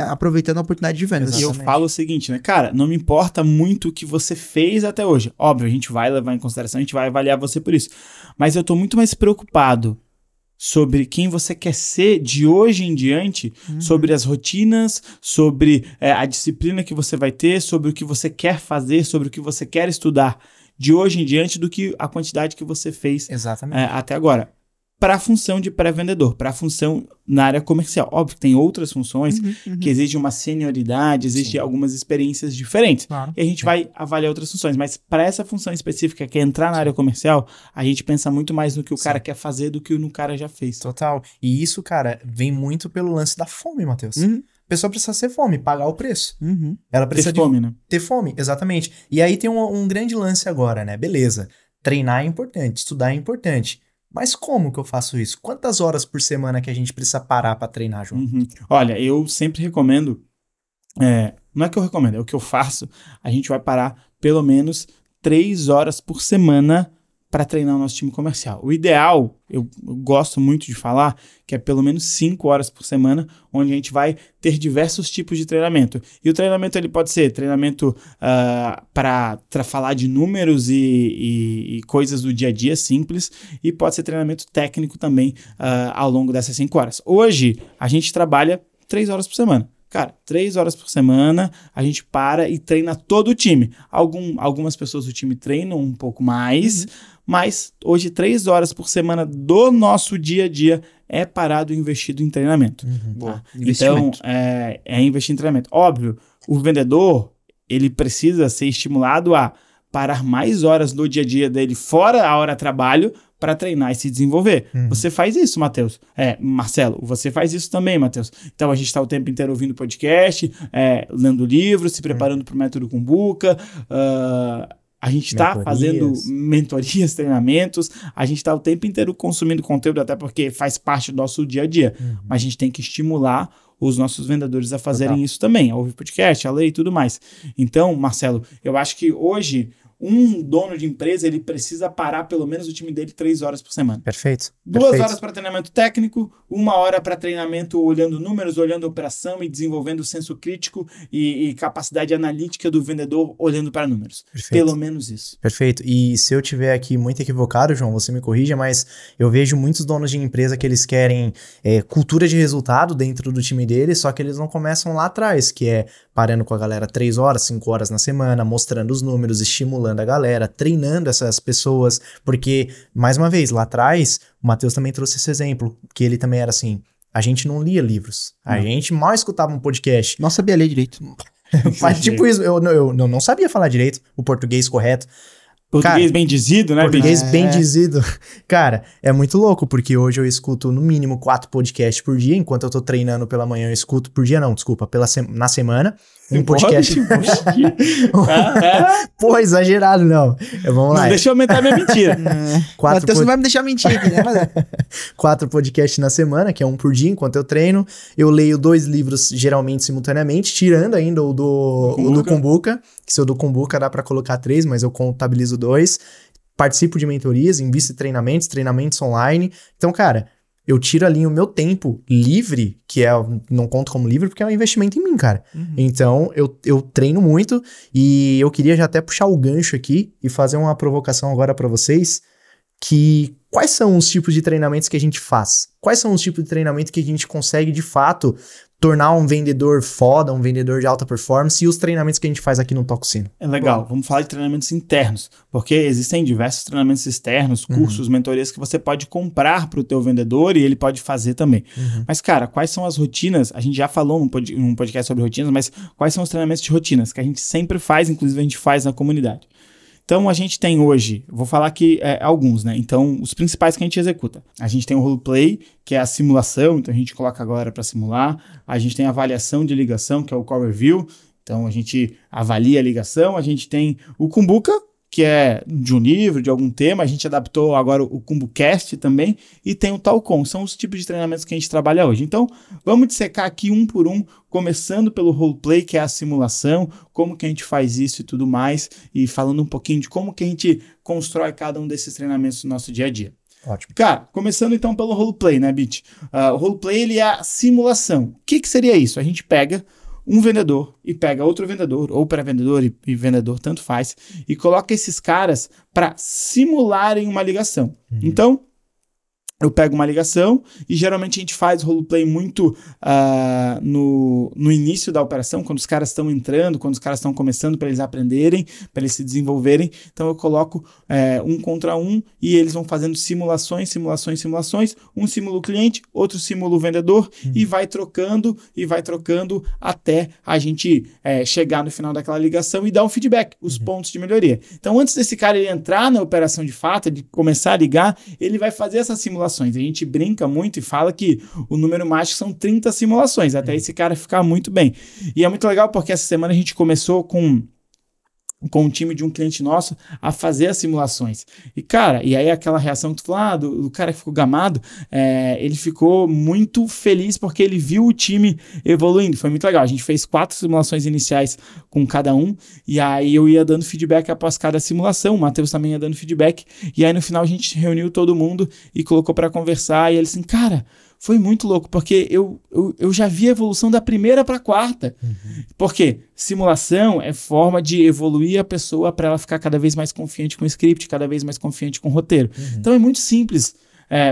aproveitando a oportunidade de vendas. E eu falo o seguinte, né, cara, não me importa muito o que você fez até hoje. Óbvio, a gente vai levar em consideração, a gente vai avaliar você por isso. Mas eu tô muito mais preocupado sobre quem você quer ser de hoje em diante, sobre as rotinas, sobre a disciplina que você vai ter, sobre o que você quer fazer, sobre o que você quer estudar de hoje em diante, do que a quantidade que você fez até agora. Para a função de pré-vendedor, para a função na área comercial. Óbvio que tem outras funções que exigem uma senioridade, exigem algumas experiências diferentes. Claro. E a gente vai avaliar outras funções. Mas para essa função específica, que é entrar na área comercial, a gente pensa muito mais no que o cara quer fazer do que no cara já fez. Total. E isso, cara, vem muito pelo lance da fome, Matheus. A pessoa precisa ser fome, pagar o preço. Ela precisa ter fome, né? Ter fome, exatamente. E aí tem um grande lance agora, né? Beleza. Treinar é importante, estudar é importante. Mas como que eu faço isso? Quantas horas por semana que a gente precisa parar para treinar, João? Olha, eu sempre recomendo, não é que eu recomendo, é o que eu faço, a gente vai parar pelo menos 3 horas por semana para treinar o nosso time comercial. O ideal, eu gosto muito de falar, que é pelo menos 5 horas por semana, onde a gente vai ter diversos tipos de treinamento. E o treinamento ele pode ser treinamento para falar de números e coisas do dia a dia simples, e pode ser treinamento técnico também ao longo dessas 5 horas. Hoje, a gente trabalha 3 horas por semana. Cara, 3 horas por semana, a gente para e treina todo o time. Algumas pessoas do time treinam um pouco mais, mas hoje 3 horas por semana do nosso dia a dia é parado e investido em treinamento. Tá? Então, é investir em treinamento. Óbvio, o vendedor, ele precisa ser estimulado a parar mais horas no dia a dia dele, fora a hora de trabalho, para treinar e se desenvolver. Você faz isso, Matheus. Marcelo, você faz isso também, Matheus. Então a gente está o tempo inteiro ouvindo podcast, lendo livros, se preparando para o método Kumbuka, a gente está fazendo mentorias, treinamentos, a gente está o tempo inteiro consumindo conteúdo, até porque faz parte do nosso dia a dia. Mas a gente tem que estimular os nossos vendedores a fazerem isso também, a ouvir podcast, a ler e tudo mais. Então, Marcelo, eu acho que hoje um dono de empresa, ele precisa parar pelo menos o time dele 3 horas por semana. Perfeito. 2 horas para treinamento técnico, 1 hora para treinamento olhando números, olhando operação e desenvolvendo o senso crítico e capacidade analítica do vendedor olhando para números. Perfeito. Pelo menos isso. Perfeito. E se eu tiver aqui muito equivocado, João, você me corrija, mas eu vejo muitos donos de empresa que eles querem cultura de resultado dentro do time deles, só que eles não começam lá atrás, que é parando com a galera 3 horas, 5 horas na semana, mostrando os números, estimulando a galera, treinando essas pessoas, porque, mais uma vez, lá atrás, o Matheus também trouxe esse exemplo, que ele também era assim, a gente não lia livros, a gente mal escutava um podcast. Não sabia ler direito. Mas tipo isso, eu não sabia falar direito o português correto. Português cara, bem dizido, né? Português bem dizido. Cara, é muito louco, porque hoje eu escuto no mínimo 4 podcasts por dia, enquanto eu tô treinando pela manhã, eu escuto por dia não, desculpa, na semana. Um podcast. Pô, exagerado, não. Vamos lá. Não, deixa eu aumentar minha mentira. Matheus não vai me deixar mentir aqui, né? 4 podcasts na semana, que é um por dia, enquanto eu treino. Eu leio 2 livros, geralmente, simultaneamente, tirando ainda o do Kumbuka, que se o do Kumbuka dá pra colocar 3, mas eu contabilizo 2. Participo de mentorias, invisto em treinamentos online. Então, cara, eu tiro ali o meu tempo livre, que não conto como livre, porque é um investimento em mim, cara. Então, eu treino muito e eu queria já até puxar o gancho aqui e fazer uma provocação agora pra vocês, que quais são os tipos de treinamentos que a gente faz? Quais são os tipos de treinamento que a gente consegue, de fato, tornar um vendedor foda, um vendedor de alta performance, e os treinamentos que a gente faz aqui no Toca o Sino? É legal, vamos falar de treinamentos internos, porque existem diversos treinamentos externos, cursos, mentorias que você pode comprar para o teu vendedor e ele pode fazer também. Mas, cara, quais são as rotinas? A gente já falou num podcast sobre rotinas, mas quais são os treinamentos de rotinas que a gente sempre faz, inclusive a gente faz na comunidade? Então, a gente tem hoje, vou falar aqui alguns, né? Então, os principais que a gente executa. A gente tem o roleplay, que é a simulação, então a gente coloca a galera para simular. A gente tem a avaliação de ligação, que é o call review. Então, a gente avalia a ligação. A gente tem o Kumbuka, que é de um livro, de algum tema. A gente adaptou agora o KumbuCast também. E tem o Talcon. São os tipos de treinamentos que a gente trabalha hoje. Então, vamos dissecar aqui um por um, começando pelo roleplay, que é a simulação, como que a gente faz isso e tudo mais, e falando um pouquinho de como que a gente constrói cada um desses treinamentos no nosso dia a dia. Ótimo. Cara, começando então pelo roleplay, né, Bit? O roleplay, ele é a simulação. O que seria isso? A gente pega um vendedor e pega outro vendedor, ou pré-vendedor e vendedor, tanto faz, e coloca esses caras para simularem uma ligação. Então, eu pego uma ligação e geralmente a gente faz roleplay muito no início da operação, quando os caras estão entrando, quando os caras estão começando, para eles aprenderem, para eles se desenvolverem. Então eu coloco 1 contra 1 e eles vão fazendo simulações. Um simula o cliente, outro simula o vendedor e vai trocando até a gente chegar no final daquela ligação e dar um feedback, os pontos de melhoria. Então antes desse cara ele entrar na operação de fato, de começar a ligar, ele vai fazer essa simulação. A gente brinca muito e fala que o número mágico são 30 simulações, até esse cara ficar muito bem. E é muito legal porque essa semana a gente começou com um time de um cliente nosso a fazer as simulações. E, cara, e aí aquela reação que tu falou, do cara que ficou gamado, ele ficou muito feliz porque ele viu o time evoluindo. Foi muito legal. A gente fez 4 simulações iniciais com cada um, e aí eu ia dando feedback após cada simulação, o Matheus também ia dando feedback, e aí no final a gente reuniu todo mundo e colocou para conversar, e ele assim, cara, foi muito louco, porque eu já vi a evolução da primeira para a quarta. Porque simulação é forma de evoluir a pessoa para ela ficar cada vez mais confiante com o script, cada vez mais confiante com o roteiro. Então é muito simples.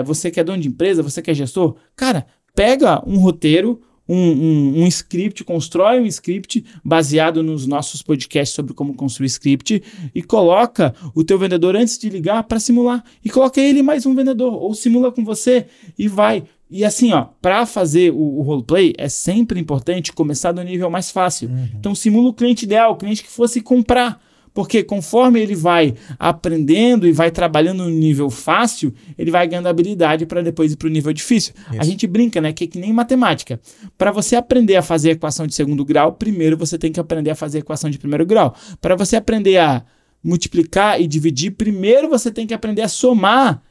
Você que é dono de empresa, você que é gestor, cara, pega um roteiro, um script, constrói um script baseado nos nossos podcasts sobre como construir script e coloca o teu vendedor antes de ligar para simular. E coloca ele mais um vendedor, ou simula com você e vai. E assim, para fazer o roleplay é sempre importante começar do nível mais fácil. Então simula o cliente ideal, o cliente que fosse comprar. Porque conforme ele vai aprendendo e vai trabalhando no nível fácil, ele vai ganhando habilidade para depois ir para o nível difícil. Isso. A gente brinca, né? Que é que nem matemática. Para você aprender a fazer a equação de segundo grau, primeiro você tem que aprender a fazer a equação de primeiro grau. Para você aprender a multiplicar e dividir, primeiro você tem que aprender a somar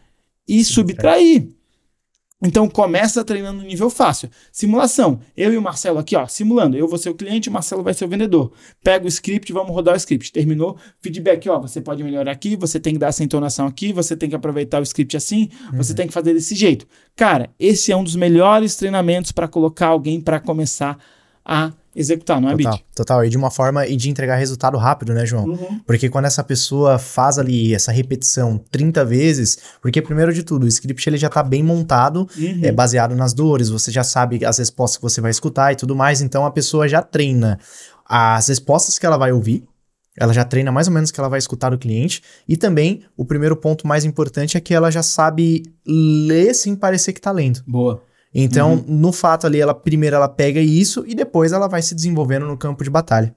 e subtrair. Então, começa treinando no nível fácil. Simulação. Eu e o Marcelo aqui, ó, simulando. Eu vou ser o cliente, o Marcelo vai ser o vendedor. Pega o script, vamos rodar o script. Terminou, feedback, ó, você pode melhorar aqui, você tem que dar essa entonação aqui, você tem que aproveitar o script assim, você tem que fazer desse jeito. Cara, esse é um dos melhores treinamentos para colocar alguém para começar a executar, não é, Bit? Total, e de uma forma e de entregar resultado rápido, né, João? Porque quando essa pessoa faz ali essa repetição 30 vezes, porque primeiro de tudo, o script ele já tá bem montado, baseado nas dores, você já sabe as respostas que você vai escutar e tudo mais, então a pessoa já treina as respostas que ela vai ouvir, ela já treina mais ou menos o que ela vai escutar do cliente, e também o primeiro ponto mais importante é que ela já sabe ler sem parecer que tá lendo. Boa. Então, no fato ali, primeiro ela pega isso e depois ela vai se desenvolvendo no campo de batalha.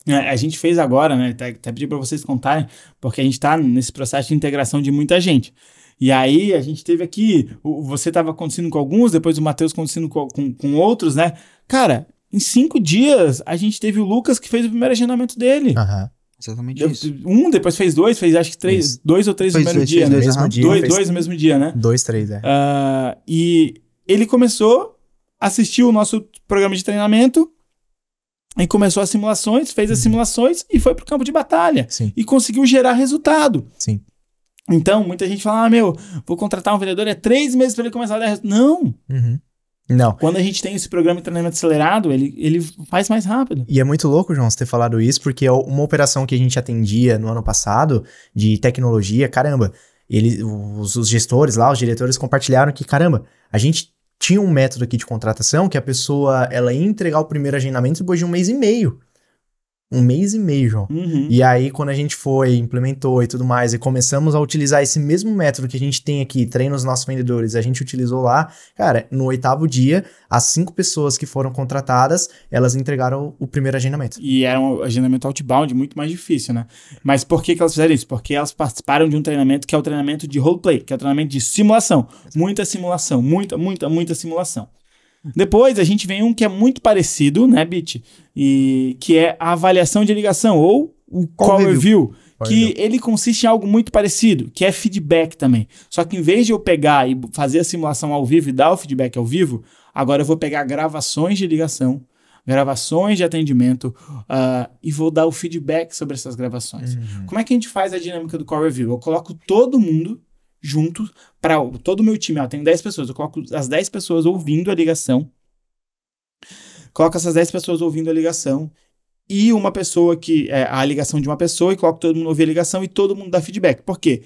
A gente fez agora, né? Até pedi para vocês contarem, porque a gente tá nesse processo de integração de muita gente. E aí, a gente teve aqui, você tava acontecendo com alguns, depois o Matheus acontecendo com outros, né? Cara, em 5 dias, a gente teve o Lucas que fez o primeiro agendamento dele. Exatamente isso. Depois fez 2, fez acho que 3, 2 ou 3 no primeiro dia. Dois no mesmo dia, né? 2, 3, E ele começou, assistiu o nosso programa de treinamento e começou as simulações, fez as simulações e foi pro campo de batalha. Sim. E conseguiu gerar resultado. Sim. Então, muita gente fala, vou contratar um vendedor, 3 meses para ele começar a dar resultado. Não. Não. Quando a gente tem esse programa de treinamento acelerado, ele faz mais rápido. E é muito louco, João, você ter falado isso, porque uma operação que a gente atendia no ano passado, de tecnologia, caramba, os gestores lá, os diretores compartilharam que, caramba, a gente tinha um método aqui de contratação que a pessoa, ela ia entregar o primeiro agendamento depois de 1 mês e meio. 1 mês e meio, João. E aí, quando a gente implementou e tudo mais, e começamos a utilizar esse mesmo método que a gente tem aqui, treina os nossos vendedores, a gente utilizou lá, cara, no 8º dia, as 5 pessoas que foram contratadas, elas entregaram o primeiro agendamento. E era um agendamento outbound muito mais difícil, né? Mas por que elas fizeram isso? Porque elas participaram de um treinamento que é o treinamento de roleplay, que é o treinamento de simulação. Muita simulação, muita simulação. Depois a gente vem um que é muito parecido, né, Bit? E que é a avaliação de ligação, ou o call review, que ele consiste em algo muito parecido, que é feedback também. Só que em vez de eu pegar e fazer a simulação ao vivo e dar o feedback ao vivo, agora eu vou pegar gravações de ligação, gravações de atendimento e vou dar o feedback sobre essas gravações. Como é que a gente faz a dinâmica do call review? Eu coloco todo mundo junto, para todo o meu time, eu tenho 10 pessoas, eu coloco as 10 pessoas ouvindo a ligação, coloco essas 10 pessoas ouvindo a ligação e uma pessoa a ligação de uma pessoa e coloco todo mundo ouvir a ligação e todo mundo dá feedback. Por quê?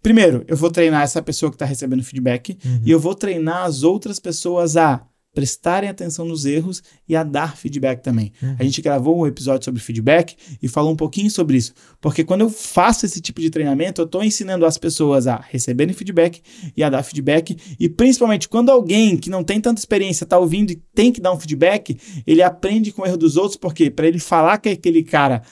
Primeiro, eu vou treinar essa pessoa que está recebendo feedback e eu vou treinar as outras pessoas a prestarem atenção nos erros e a dar feedback também. A gente gravou um episódio sobre feedback e falou um pouquinho sobre isso. Porque quando eu faço esse tipo de treinamento, eu estou ensinando as pessoas a receberem feedback e a dar feedback. E principalmente quando alguém que não tem tanta experiência está ouvindo e tem que dar um feedback, ele aprende com o erro dos outros. Porque para ele falar que aquele cara,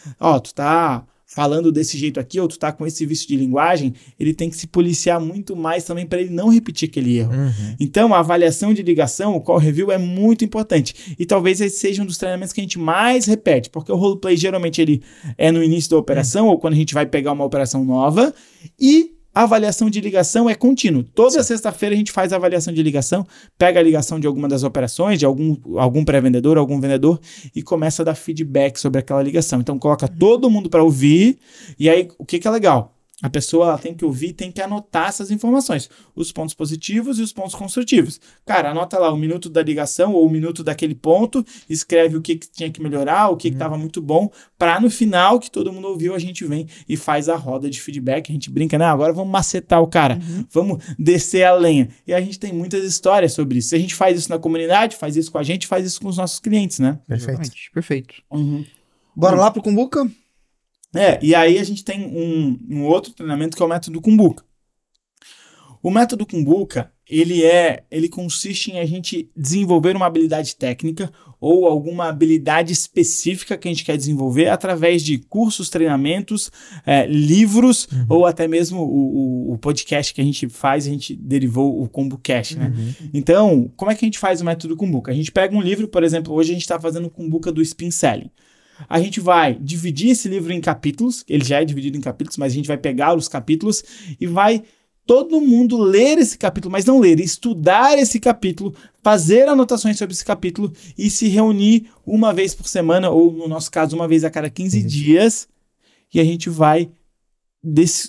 tu tá falando desse jeito aqui, ou tu tá com esse vício de linguagem, ele tem que se policiar muito mais também para ele não repetir aquele erro. Então, a avaliação de ligação, o call review é muito importante. E talvez esse seja um dos treinamentos que a gente mais repete, porque o roleplay geralmente ele é no início da operação, ou quando a gente vai pegar uma operação nova, e a avaliação de ligação é contínuo. Toda sexta-feira a gente faz a avaliação de ligação, pega a ligação de alguma das operações, de algum pré-vendedor, algum vendedor, e começa a dar feedback sobre aquela ligação. Então coloca todo mundo para ouvir, e aí o que é legal? A pessoa ela tem que ouvir, tem que anotar essas informações, os pontos positivos e os pontos construtivos. Cara, anota lá o minuto da ligação ou o minuto daquele ponto, escreve o que tinha que melhorar, o que estava muito bom, para no final que todo mundo ouviu, a gente vem e faz a roda de feedback, a gente brinca, né? Agora vamos macetar o cara, vamos descer a lenha. E a gente tem muitas histórias sobre isso. Se a gente faz isso na comunidade, faz isso com a gente, faz isso com os nossos clientes, né? Perfeito. Bora lá pro Kumbuka? E aí a gente tem um outro treinamento que é o método Kumbuka. O método Kumbuka, ele consiste em a gente desenvolver uma habilidade técnica ou alguma habilidade específica que a gente quer desenvolver através de cursos, treinamentos, livros ou até mesmo o podcast que a gente faz, a gente derivou o KumbuCast, né? Então, como é que a gente faz o método Kumbuka? A gente pega um livro, por exemplo, hoje a gente está fazendo o Kumbuka do Spin Selling. A gente vai dividir esse livro em capítulos, ele já é dividido em capítulos, mas a gente vai pegar os capítulos e vai todo mundo ler esse capítulo, mas não ler, estudar esse capítulo, fazer anotações sobre esse capítulo e se reunir uma vez por semana, ou no nosso caso, uma vez a cada 15 dias, e a gente vai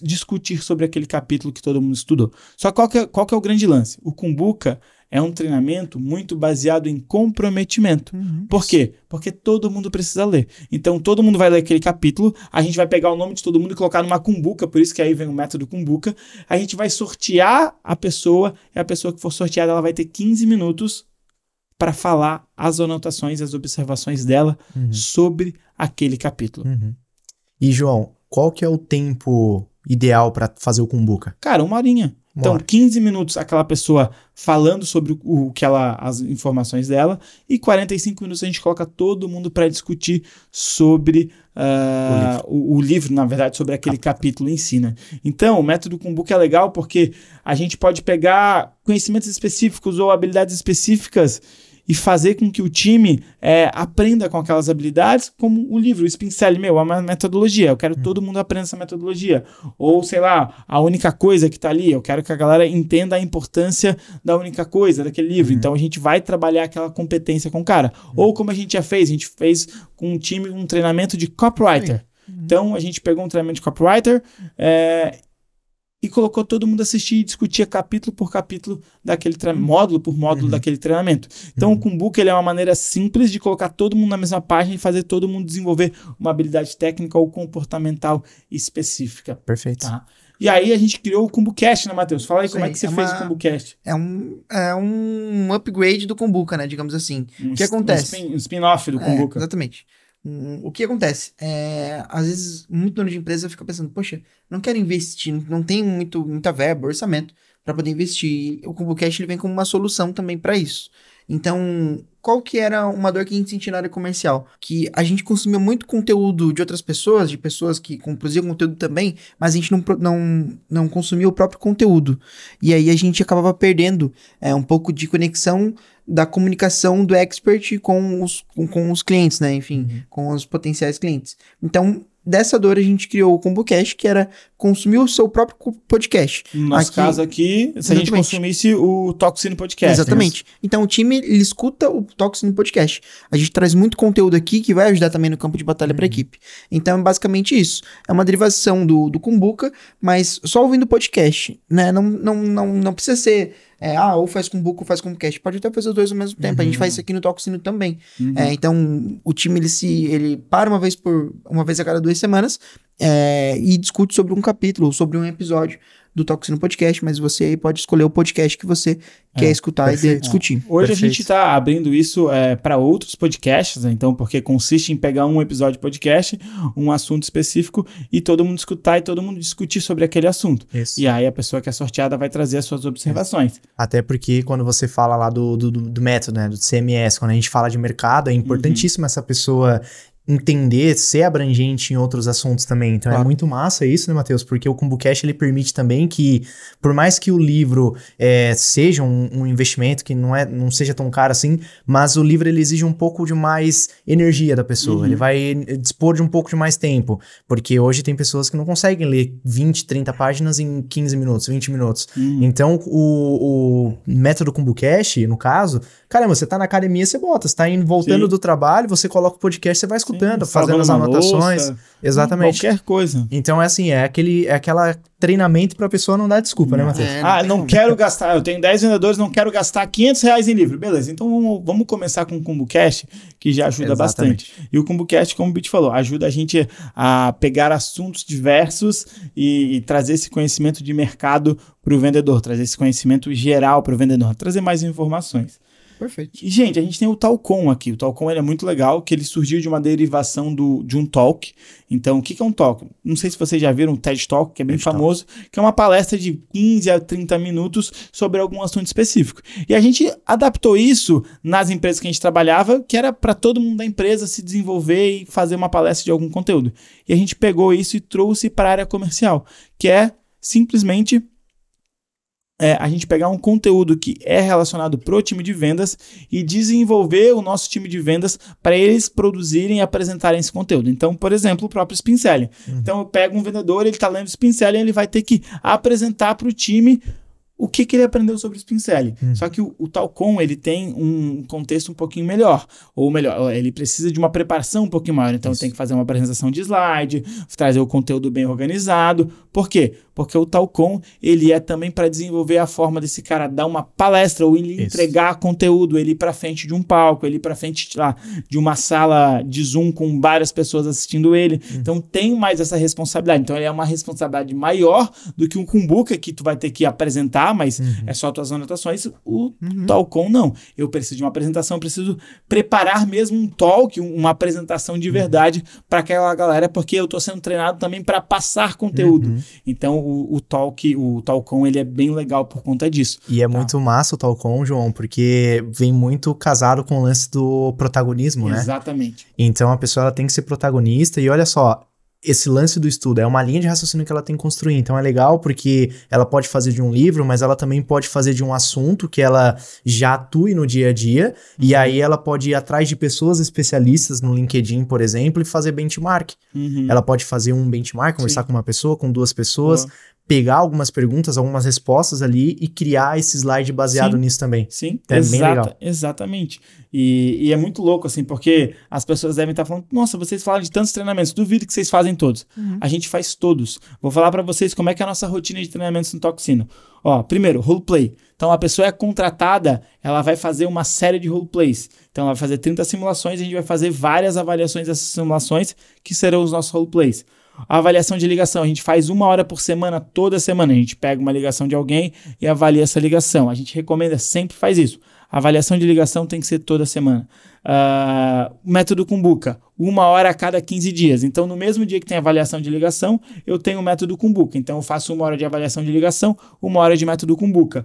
discutir sobre aquele capítulo que todo mundo estudou. Só qual que é o grande lance? O Kumbuka é um treinamento muito baseado em comprometimento. Por quê? Porque todo mundo precisa ler. Então, todo mundo vai ler aquele capítulo, a gente vai pegar o nome de todo mundo e colocar numa Kumbuka, por isso que aí vem o método Kumbuka. A gente vai sortear a pessoa, e a pessoa que for sorteada, ela vai ter 15 minutos para falar as anotações, as observações dela sobre aquele capítulo. E, João, qual que é o tempo ideal para fazer o Kumbuka? Cara, 1 horinha. Então, 15 minutos aquela pessoa falando sobre as informações dela, e 45 minutos a gente coloca todo mundo para discutir sobre o livro, na verdade, sobre aquele capítulo em si, né? Então, o método Kumbuka é legal porque a gente pode pegar conhecimentos específicos ou habilidades específicas e fazer com que o time aprenda com aquelas habilidades, como o livro, o Spin-Selling, é uma metodologia, eu quero que todo mundo aprenda essa metodologia. Ou, sei lá, a única coisa que está ali, eu quero que a galera entenda a importância da única coisa daquele livro. Então, a gente vai trabalhar aquela competência com o cara. Ou como a gente fez com um time um treinamento de copywriter. Então, a gente pegou um treinamento de copywriter e colocou todo mundo a assistir e discutir capítulo por capítulo daquele módulo por módulo daquele treinamento. Então, o Kumbuka ele é uma maneira simples de colocar todo mundo na mesma página e fazer todo mundo desenvolver uma habilidade técnica ou comportamental específica. Perfeito. Tá? E aí, a gente criou o KumbuCast, né, Matheus? Fala aí, como é que você fez o KumbuCast? É um upgrade do Kumbuka, né, digamos assim. O que acontece? Um spin-off do Kumbuka. Exatamente. O que acontece? Às vezes, muito dono de empresa fica pensando, poxa, não quero investir, não tem muita verba, orçamento para poder investir. O KumbuCast ele vem como uma solução também para isso. Então, qual que era uma dor que a gente sentia na área comercial? Que a gente consumia muito conteúdo de outras pessoas, de pessoas que produziam conteúdo também, mas a gente não consumia o próprio conteúdo. E aí a gente acabava perdendo um pouco de conexão da comunicação do expert com os clientes, né? Enfim, com os potenciais clientes. Então, dessa dor a gente criou o KumbuCast, que era consumir o seu próprio podcast. No nosso caso aqui, se a gente consumisse o Toxino Podcast. Exatamente. Né? Então o time, ele escuta o Toxino Podcast. A gente traz muito conteúdo aqui que vai ajudar também no campo de batalha para a equipe. Então é basicamente isso. É uma derivação do Kumbuka, mas só ouvindo o podcast, né? Não precisa ser... ou faz Kumbuka ou faz KumbuCast. Pode até fazer os dois ao mesmo tempo. A gente faz isso aqui no Toxino também. Então, o time, ele para uma vez a cada 2 semanas e discute sobre um capítulo, sobre um episódio do Toxino Podcast, mas você aí pode escolher o podcast que você quer escutar e discutir. Hoje a gente está abrindo isso para outros podcasts, né? Então, porque consiste em pegar um episódio de podcast, um assunto específico, e todo mundo escutar e todo mundo discutir sobre aquele assunto. Isso. E aí a pessoa que é sorteada vai trazer as suas observações. Até porque quando você fala lá do método, né, do CMS, quando a gente fala de mercado, é importantíssimo essa pessoa entender, ser abrangente em outros assuntos também. Então é muito massa isso, né, Matheus? Porque o KumbuCast ele permite também que, por mais que o livro seja um investimento que não seja tão caro assim, mas o livro ele exige um pouco de mais energia da pessoa. Ele vai dispor de um pouco de mais tempo. Porque hoje tem pessoas que não conseguem ler 20, 30 páginas em 15 minutos, 20 minutos. Então o método KumbuCast, no caso, caramba, você tá na academia, você bota. Você tá voltando do trabalho, você coloca o podcast, você vai escutando, fazendo as anotações. Louça, exatamente. Qualquer coisa. Então é assim, aquela treinamento pra pessoa não dar desculpa, né, Matheus? Não quero gastar, eu tenho 10 vendedores, não quero gastar R$500 em livro. Beleza, então vamos começar com o KumbuCast, que já ajuda bastante. E o KumbuCast, como o Bit falou, ajuda a gente a pegar assuntos diversos e trazer esse conhecimento de mercado pro vendedor, trazer esse conhecimento geral pro vendedor, trazer mais informações. Perfeito. E, gente, a gente tem o Talcom aqui. O Talcom ele é muito legal, que ele surgiu de uma derivação de um talk. Então, o que é um talk? Não sei se vocês já viram o TED Talk, que é bem famoso, que é uma palestra de 15 a 30 minutos sobre algum assunto específico. E a gente adaptou isso nas empresas que a gente trabalhava, que era para todo mundo da empresa se desenvolver e fazer uma palestra de algum conteúdo. E a gente pegou isso e trouxe para a área comercial, que é simplesmente a gente pegar um conteúdo que é relacionado pro time de vendas e desenvolver o nosso time de vendas para eles produzirem e apresentarem esse conteúdo. Então, por exemplo, o próprio Spin Selling. Então, eu pego um vendedor, ele está lendo Spin Selling, ele vai ter que apresentar para o time o que ele aprendeu sobre o Spin Selling. Só que o Talcon, ele tem um contexto um pouquinho melhor. Ou melhor, ele precisa de uma preparação um pouquinho maior. Então, tem que fazer uma apresentação de slide, trazer o conteúdo bem organizado. Por quê? Porque o Talcon, ele é também para desenvolver a forma desse cara dar uma palestra ou ele entregar conteúdo, ele ir para frente de um palco, ele ir para frente de uma sala de Zoom com várias pessoas assistindo ele. Então, tem mais essa responsabilidade. Então, ele é uma responsabilidade maior do que um Kumbuka que tu vai ter que apresentar, mas é só tuas anotações. O Talcon, não. Eu preciso de uma apresentação, eu preciso preparar mesmo um talk, uma apresentação de verdade para aquela galera, porque eu estou sendo treinado também para passar conteúdo. Então, o Talcon, ele é bem legal por conta disso. E é muito massa o Talcon, João, porque vem muito casado com o lance do protagonismo, né? Exatamente. Então, a pessoa ela tem que ser protagonista e olha só, esse lance do estudo é uma linha de raciocínio que ela tem que construir. Então é legal porque ela pode fazer de um livro, mas ela também pode fazer de um assunto que ela já atue no dia a dia. E aí ela pode ir atrás de pessoas especialistas no LinkedIn, por exemplo, e fazer benchmark. Ela pode fazer um benchmark, conversar com uma pessoa, com duas pessoas, pegar algumas perguntas, algumas respostas ali e criar esse slide baseado nisso também. Sim, é bem legal. Exatamente. E é muito louco, assim, porque as pessoas devem estar falando, nossa, vocês falam de tantos treinamentos, duvido que vocês fazem todos. A gente faz todos. Vou falar para vocês como é que é a nossa rotina de treinamentos no Toxino. Ó, primeiro, roleplay. Então, a pessoa é contratada, ela vai fazer uma série de roleplays. Então, ela vai fazer 30 simulações e a gente vai fazer várias avaliações dessas simulações, que serão os nossos roleplays. A avaliação de ligação, a gente faz 1 hora por semana, toda semana. A gente pega uma ligação de alguém e avalia essa ligação. A gente recomenda, sempre faz isso. A avaliação de ligação tem que ser toda semana. Método Kumbuka, 1 hora a cada 15 dias. Então, no mesmo dia que tem avaliação de ligação, eu tenho o método Kumbuka. Então, eu faço 1 hora de avaliação de ligação, 1 hora de método Kumbuka.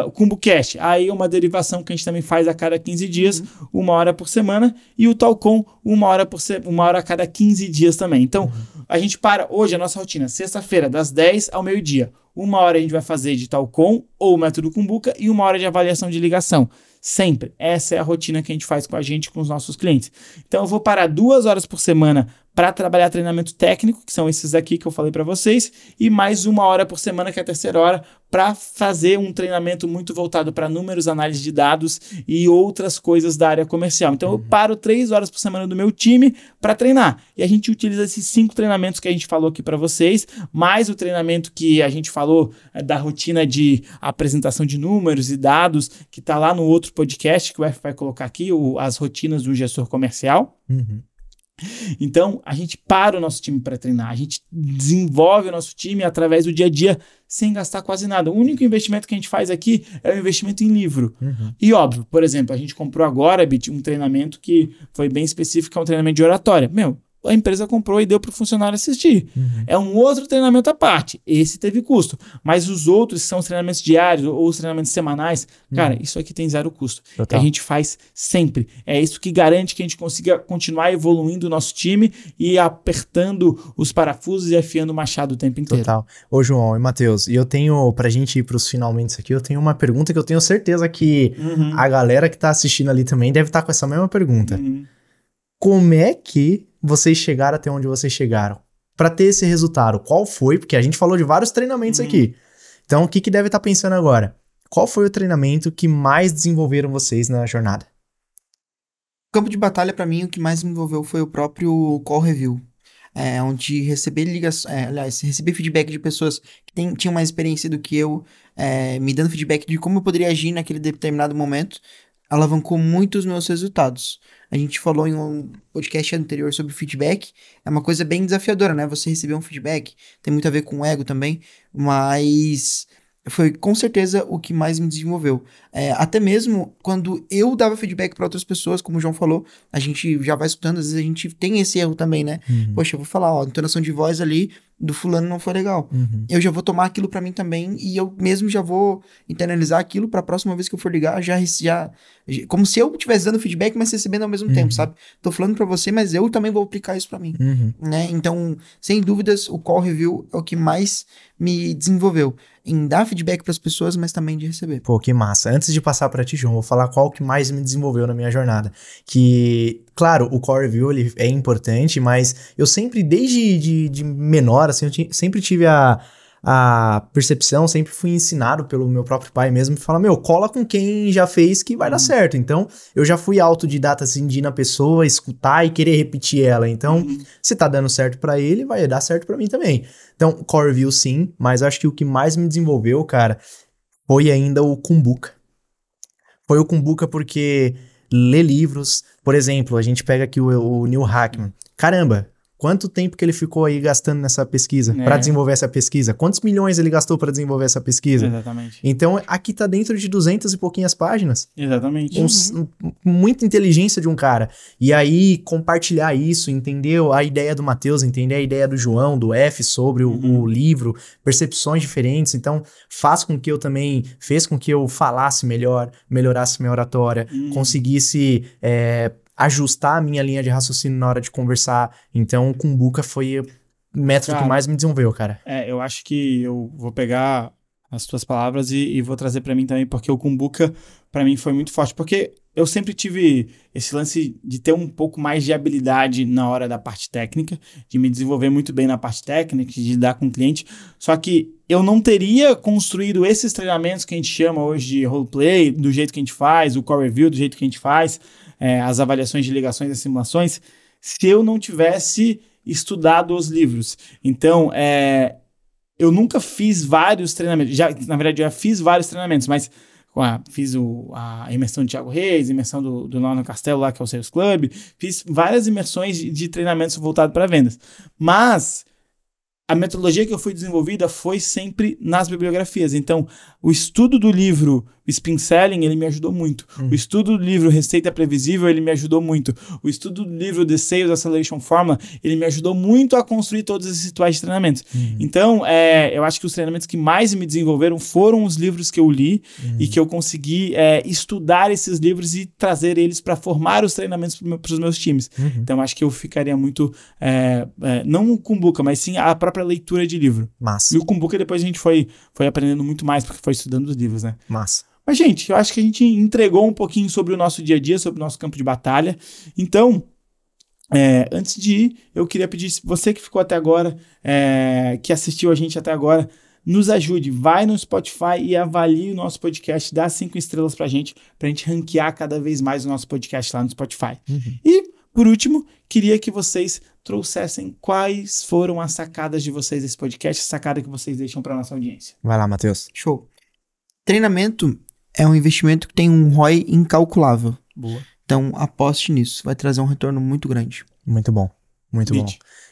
O KumbuCast, aí é uma derivação que a gente também faz a cada 15 dias, 1 hora por semana. E o Talcon, 1 hora a cada 15 dias também. Então, a gente para hoje a nossa rotina, sexta-feira, das 10 ao meio-dia. 1 hora a gente vai fazer de Talcon ou método Kumbuka e 1 hora de avaliação de ligação. Sempre. Essa é a rotina que a gente faz com a gente, com os nossos clientes. Então, eu vou parar 2 horas por semana para trabalhar treinamento técnico, que são esses aqui que eu falei para vocês, e mais 1 hora por semana, que é a terceira hora, para fazer um treinamento muito voltado para números, análise de dados e outras coisas da área comercial. Então, eu paro 3 horas por semana do meu time para treinar. E a gente utiliza esses 5 treinamentos que a gente falou aqui para vocês, mais o treinamento que a gente falou da rotina de apresentação de números e dados, que está lá no outro podcast, que o F vai colocar aqui, as rotinas do gestor comercial. Então, a gente para o nosso time para treinar, a gente desenvolve o nosso time através do dia a dia sem gastar quase nada. O único investimento que a gente faz aqui é o investimento em livro. E óbvio, por exemplo, a gente comprou agora, Bit, um treinamento que foi bem específico, é um treinamento de oratória. A empresa comprou e deu para o funcionário assistir. É um outro treinamento à parte. Esse teve custo. Mas os outros são os treinamentos diários ou os treinamentos semanais. Cara, isso aqui tem 0 custo. A gente faz sempre. É isso que garante que a gente consiga continuar evoluindo o nosso time e apertando os parafusos e afiando o machado o tempo inteiro. Total. Ô, João e Matheus, e eu tenho, pra gente ir pros finalmente aqui, eu tenho uma pergunta que eu tenho certeza que a galera que tá assistindo ali também deve estar com essa mesma pergunta. Como é que vocês chegaram até onde vocês chegaram? Para ter esse resultado, qual foi? Porque a gente falou de vários treinamentos aqui. Então, o que deve estar pensando agora? Qual foi o treinamento que mais desenvolveram vocês na jornada? Campo de batalha, para mim, o que mais me envolveu foi o próprio call review. Onde receber receber feedback de pessoas que tinham mais experiência do que eu, me dando feedback de como eu poderia agir naquele determinado momento, alavancou muito os meus resultados. A gente falou em um podcast anterior sobre feedback, é uma coisa bem desafiadora, né? Você receber um feedback, tem muito a ver com o ego também, mas foi com certeza o que mais me desenvolveu. Até mesmo quando eu dava feedback para outras pessoas, como o João falou, a gente já vai escutando, às vezes a gente tem esse erro também, né? Poxa, eu vou falar, entonação de voz ali, do fulano não foi legal. Uhum. Eu já vou tomar aquilo pra mim também e eu mesmo já vou internalizar aquilo pra próxima vez que eu for ligar, já como se eu estivesse dando feedback, mas recebendo ao mesmo tempo, sabe? Tô falando pra você, mas eu também vou aplicar isso pra mim, né? Então, sem dúvidas, o call review é o que mais me desenvolveu em dar feedback pras pessoas, mas também de receber. Pô, que massa. Antes de passar pra ti, João, vou falar qual que mais me desenvolveu na minha jornada. Que, claro, o core review ele é importante, mas eu sempre, desde de menor, assim, sempre tive a percepção, sempre fui ensinado pelo meu próprio pai mesmo, que fala, cola com quem já fez que vai dar certo. Então, eu já fui autodidata, assim, de ir na pessoa, escutar e querer repetir ela. Então, se tá dando certo pra ele, vai dar certo pra mim também. Então, core review sim, mas acho que o que mais me desenvolveu, cara, foi ainda o Kumbuka. Foi o Kumbuka porque ler livros, por exemplo, a gente pega aqui o Neil Hackman. Caramba, quanto tempo que ele ficou aí gastando nessa pesquisa, para desenvolver essa pesquisa? Quantos milhões ele gastou para desenvolver essa pesquisa? Exatamente. Então, aqui tá dentro de 200 e pouquinhas páginas. Exatamente. Muita inteligência de um cara. E aí, compartilhar isso, entender a ideia do Matheus, entender a ideia do João, do F sobre o livro, percepções diferentes. Então, fez com que eu falasse melhor, melhorasse minha oratória, conseguisse ajustar a minha linha de raciocínio na hora de conversar. Então, o Kumbuka foi o método que mais me desenvolveu, cara. Eu acho que eu vou pegar as tuas palavras e vou trazer pra mim também, porque o Kumbuka, pra mim, foi muito forte. Porque eu sempre tive esse lance de ter um pouco mais de habilidade na hora da parte técnica, de me desenvolver muito bem na parte técnica, de lidar com o cliente. Só que eu não teria construído esses treinamentos que a gente chama hoje de roleplay, do jeito que a gente faz, o core review, do jeito que a gente faz, as avaliações de ligações e simulações, se eu não tivesse estudado os livros. Então, eu nunca fiz vários treinamentos. Na verdade, já fiz vários treinamentos, mas fiz a imersão de Thiago Reis, imersão do Norman Castelo lá, que é o Sales Club, fiz várias imersões de treinamentos voltados para vendas. Mas a metodologia que eu fui desenvolvida foi sempre nas bibliografias. Então, o estudo do livro Spin Selling, ele me ajudou muito. O estudo do livro Receita Previsível, ele me ajudou muito. O estudo do livro The Sales Acceleration Formula, ele me ajudou muito a construir todos esses rituais de treinamentos. Então, eu acho que os treinamentos que mais me desenvolveram foram os livros que eu li e que eu consegui estudar esses livros e trazer eles para formar os treinamentos para os meus times. Então, acho que eu ficaria muito... não o Kumbuka, mas sim a própria leitura de livro. Massa. E o Kumbuka depois a gente foi aprendendo muito mais, porque foi estudando os livros, né? Massa. Mas, gente, eu acho que a gente entregou um pouquinho sobre o nosso dia a dia, sobre o nosso campo de batalha. Então, antes de ir, eu queria pedir, você que ficou até agora, que assistiu a gente até agora, nos ajude, vai no Spotify e avalie o nosso podcast, dá 5 estrelas pra gente ranquear cada vez mais o nosso podcast lá no Spotify. E, por último, queria que vocês trouxessem quais foram as sacadas de vocês desse podcast, a sacada que vocês deixam pra nossa audiência. Vai lá, Matheus. Show. Treinamento é um investimento que tem um ROI incalculável. Boa. Então, aposte nisso. Vai trazer um retorno muito grande. Muito bom. Muito bom.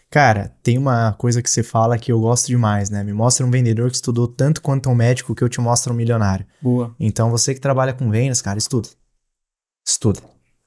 Cara, tem uma coisa que você fala que eu gosto demais, né? Me mostra um vendedor que estudou tanto quanto um médico que eu te mostro um milionário. Boa. Então, você que trabalha com vendas, cara, estuda. Estuda.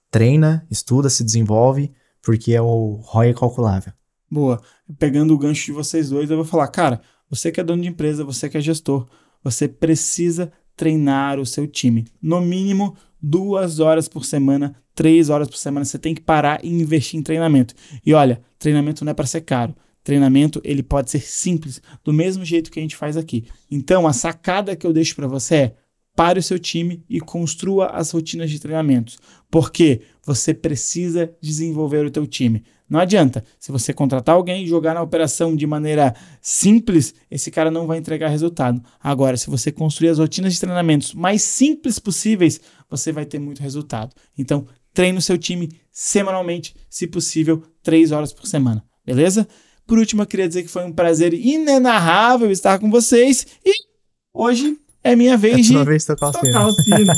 Treina, estuda, se desenvolve, porque é o ROI calculável. Boa. Pegando o gancho de vocês dois, eu vou falar, cara, você que é dono de empresa, você que é gestor, você precisa treinar o seu time. No mínimo, 2 horas por semana, 3 horas por semana, você tem que parar e investir em treinamento. E olha, treinamento não é para ser caro. Treinamento, ele pode ser simples, do mesmo jeito que a gente faz aqui. Então, a sacada que eu deixo para você é: pare o seu time e construa as rotinas de treinamentos. Porque você precisa desenvolver o teu time. Não adianta. Se você contratar alguém e jogar na operação de maneira simples, esse cara não vai entregar resultado. Agora, se você construir as rotinas de treinamentos mais simples possíveis, você vai ter muito resultado. Então, treine o seu time semanalmente, se possível, 3 horas por semana. Beleza? Por último, eu queria dizer que foi um prazer inenarrável estar com vocês. E hoje é minha vez de tocar o sino.